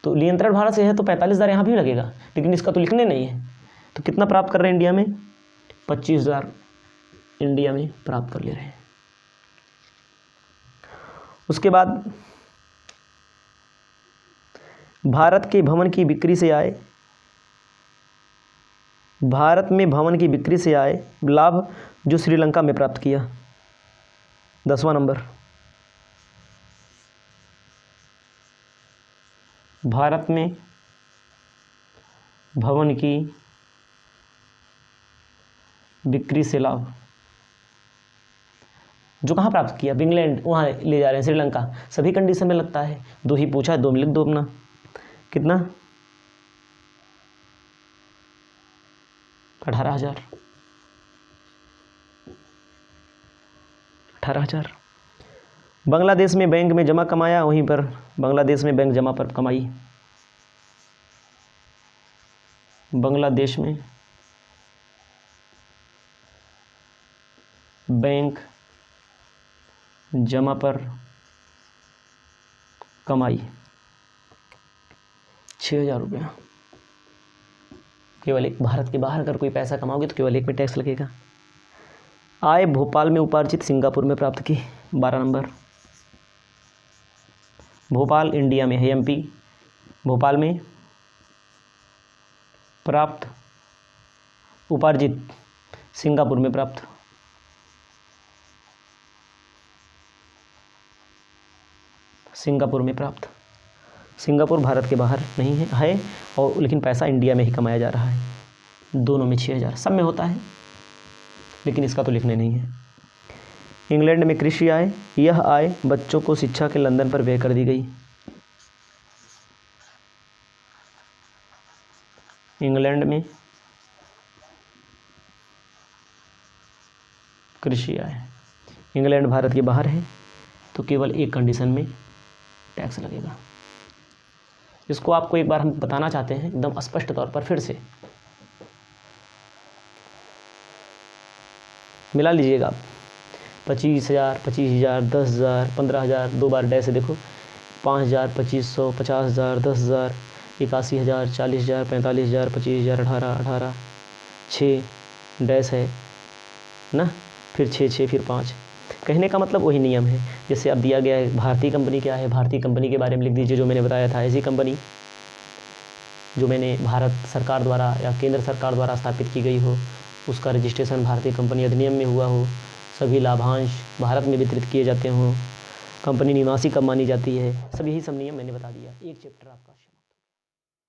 [SPEAKER 1] तो नियंत्रण भारत से है तो 45,000 यहाँ भी लगेगा, लेकिन इसका तो लिखने नहीं है। तो कितना प्राप्त कर रहे हैं इंडिया में? 25,000 इंडिया में प्राप्त कर ले रहे हैं। उसके बाद भारत के भवन की बिक्री से आए, भारत में भवन की बिक्री से आए लाभ जो श्रीलंका में प्राप्त किया। 10वां नंबर, भारत में भवन की बिक्री से लाभ जो कहाँ प्राप्त किया? इंग्लैंड, वहाँ ले जा रहे हैं, श्रीलंका। सभी कंडीशन में लगता है, 2 ही पूछा है, 2 में लिख दो अपना। कितना? 18,000। 18,000। बांग्लादेश में बैंक में जमा कमाया, वहीं पर बांग्लादेश में बैंक जमा पर कमाई। बांग्लादेश में बैंक जमा पर कमाई 6,000 रुपया। केवल एक, भारत के बाहर अगर कोई पैसा कमाओगे तो केवल एक में टैक्स लगेगा। आय भोपाल में उपार्जित, सिंगापुर में प्राप्त की। 12 नंबर। भोपाल इंडिया में है, एमपी। भोपाल में प्राप्त, उपार्जित, सिंगापुर में प्राप्त। सिंगापुर में प्राप्त। सिंगापुर भारत के बाहर नहीं है और लेकिन पैसा इंडिया में ही कमाया जा रहा है। दोनों में 6,000, सब में होता है लेकिन इसका तो लिखने नहीं है। इंग्लैंड में कृषि आय, यह आय बच्चों को शिक्षा के लंदन पर व्यय कर दी गई। इंग्लैंड में कृषि आय, इंग्लैंड भारत के बाहर है तो केवल एक कंडीशन में टैक्स लगेगा। इसको आपको एक बार हम बताना चाहते हैं एकदम स्पष्ट तौर पर फिर से। मिला लीजिएगा आप 25,000, 25,000, 10,000, 15,000, 2 बार डैश देखो, 5,000, 2,500, 50,000, 10,000, 81,000, 40,000, 45,000, 25,000, 18, 6 डैश है ना, फिर 6, फिर 5। कहने का मतलब वही नियम है। जैसे अब दिया गया है भारतीय कंपनी क्या है, भारतीय कंपनी के बारे में लिख दीजिए जो मैंने बताया था। ऐसी कंपनी जो मैंने भारत सरकार द्वारा या केंद्र सरकार द्वारा स्थापित की गई हो, उसका रजिस्ट्रेशन भारतीय कंपनी अधिनियम में हुआ हो, सभी लाभांश भारत में वितरित किए जाते हों, कंपनी निवासी कब मानी जाती है, सब यही सब नियम मैंने बता दिया। एक चैप्टर आपका।